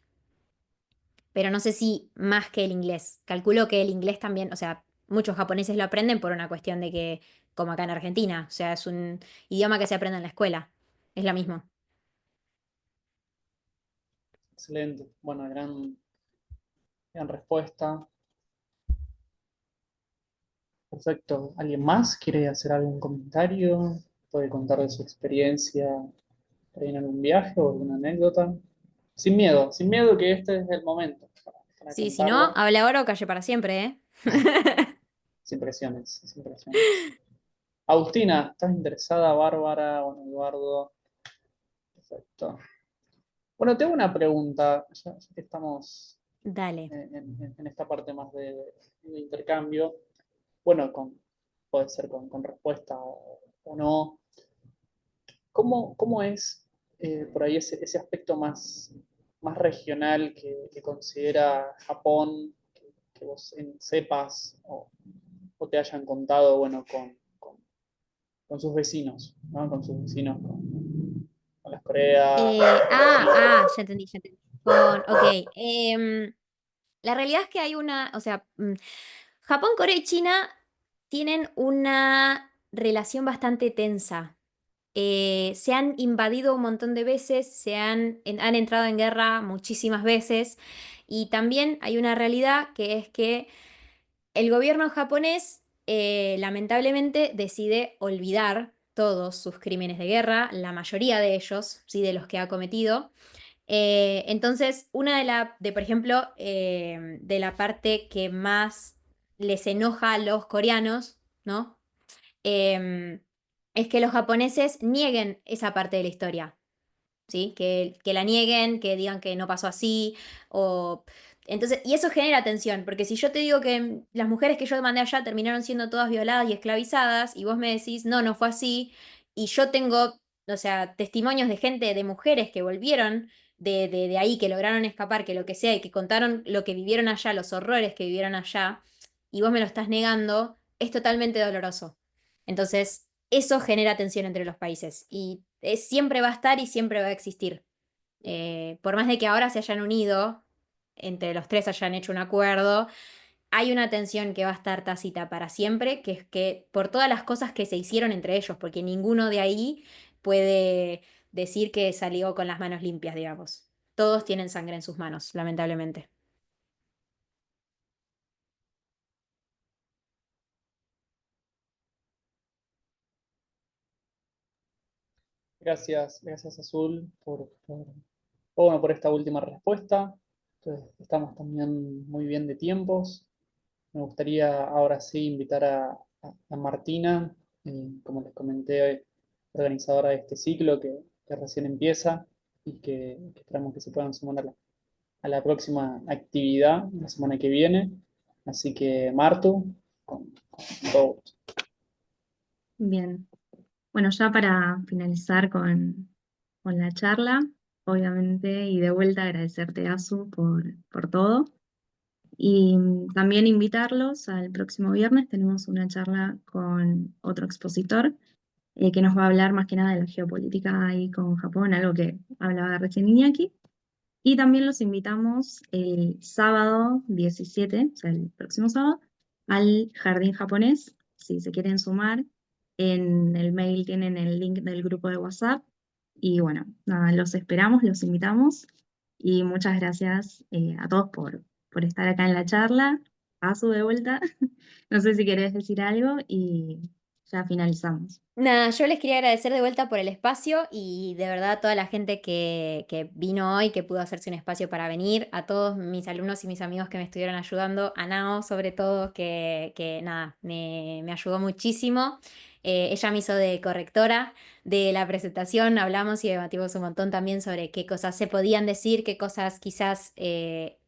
Pero no sé si más que el inglés. Calculo que el inglés también, o sea, muchos japoneses lo aprenden por una cuestión de que, como acá en Argentina, o sea, es un idioma que se aprende en la escuela. Es lo mismo. Excelente. Bueno, gran respuesta. Perfecto. ¿Alguien más quiere hacer algún comentario? ¿Puede contar de su experiencia por ahí en algún viaje o alguna anécdota? Sin miedo que este es el momento para Sí, si no, contarlo. habla ahora o calle para siempre, ¿eh? Sin presiones, sin presiones. Agustina, ¿estás interesada? Bárbara, bueno, Eduardo. Perfecto. Bueno, tengo una pregunta, ya que estamos Dale. en esta parte más de intercambio. Bueno, puede ser con respuesta o no. ¿Cómo es por ahí ese aspecto más regional que considera Japón, que vos sepas o te hayan contado, bueno, con sus vecinos, ¿no? Con sus vecinos, con las Coreas, Ya entendí, ya entendí. Ok. La realidad es que hay o sea, Japón, Corea y China tienen una relación bastante tensa. Se han invadido un montón de veces, han entrado en guerra muchísimas veces y también hay una realidad que es que el gobierno japonés lamentablemente decide olvidar todos sus crímenes de guerra, la mayoría de ellos, sí, de los que ha cometido. Entonces, una por ejemplo, de la parte que más les enoja a los coreanos, ¿no? Em, es que los japoneses nieguen esa parte de la historia. ¿Sí? Que la nieguen, que digan que no pasó así, o... Entonces, y eso genera tensión, porque si yo te digo que las mujeres que yo mandé allá terminaron siendo todas violadas y esclavizadas, y vos me decís, no, no fue así, y yo tengo, o sea, testimonios de gente, de mujeres que volvieron de ahí, que lograron escapar, que lo que sea, y que contaron lo que vivieron allá, los horrores que vivieron allá, y vos me lo estás negando, es totalmente doloroso. Entonces, eso genera tensión entre los países y siempre va a estar y siempre va a existir. Por más de que ahora se hayan unido, entre los tres hayan hecho un acuerdo, hay una tensión que va a estar tácita para siempre, que es que por todas las cosas que se hicieron entre ellos, porque ninguno de ahí puede decir que salió con las manos limpias, digamos. Todos tienen sangre en sus manos, lamentablemente. gracias Azul bueno, por esta última respuesta. Entonces, estamos también muy bien de tiempos. Me gustaría ahora sí invitar a Martina, como les comenté, organizadora de este ciclo que recién empieza y que esperamos que se puedan sumar a la próxima actividad la semana que viene. Así que, Martu, con todo gusto. Bien. Bueno, ya para finalizar con la charla, obviamente, y de vuelta agradecerte, Azu, por todo. Y también invitarlos al próximo viernes, tenemos una charla con otro expositor que nos va a hablar más que nada de la geopolítica ahí con Japón, algo que hablaba recién Iñaki. Y también los invitamos el sábado 17, o sea, el próximo sábado, al Jardín Japonés, si se quieren sumar. En el mail tienen el link del grupo de WhatsApp. Y bueno, nada, los esperamos, los invitamos. Y muchas gracias a todos por estar acá en la charla. Paso de vuelta. No sé si querés decir algo y ya finalizamos. Nada, yo les quería agradecer de vuelta por el espacio y de verdad a toda la gente que vino hoy, que pudo hacerse un espacio para venir, a todos mis alumnos y mis amigos que me estuvieron ayudando, a Nao sobre todo, que nada, me ayudó muchísimo. Ella me hizo de correctora de la presentación, hablamos y debatimos un montón también sobre qué cosas se podían decir, qué cosas quizás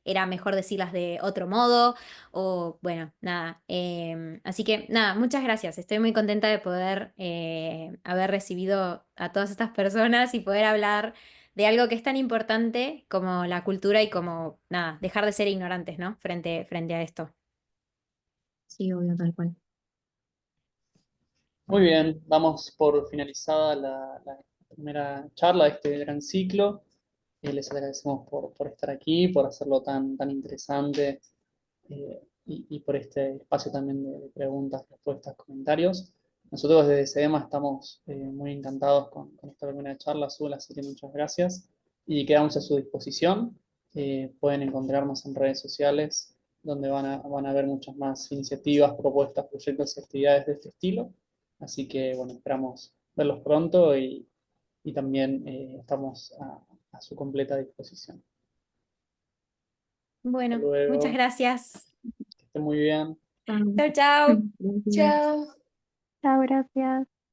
era mejor decirlas de otro modo. O bueno, nada. Así que nada, muchas gracias. Estoy muy contenta de poder haber recibido a todas estas personas y poder hablar de algo que es tan importante como la cultura y como nada, dejar de ser ignorantes, ¿no? Frente a esto. Sí, obvio, tal cual. Muy bien, damos por finalizada la primera charla de este gran ciclo. Les agradecemos por estar aquí, por hacerlo tan interesante y por este espacio también de preguntas, respuestas, comentarios. Nosotros desde SEDEMA estamos muy encantados con esta primera charla, Azul, así que muchas gracias y quedamos a su disposición. Pueden encontrarnos en redes sociales donde van a ver muchas más iniciativas, propuestas, proyectos y actividades de este estilo. Así que bueno, esperamos verlos pronto y también estamos a su completa disposición. Hasta Bueno, muchas luego, gracias. que estén muy bien. Chau, chau. Gracias. Chao. Chao, gracias.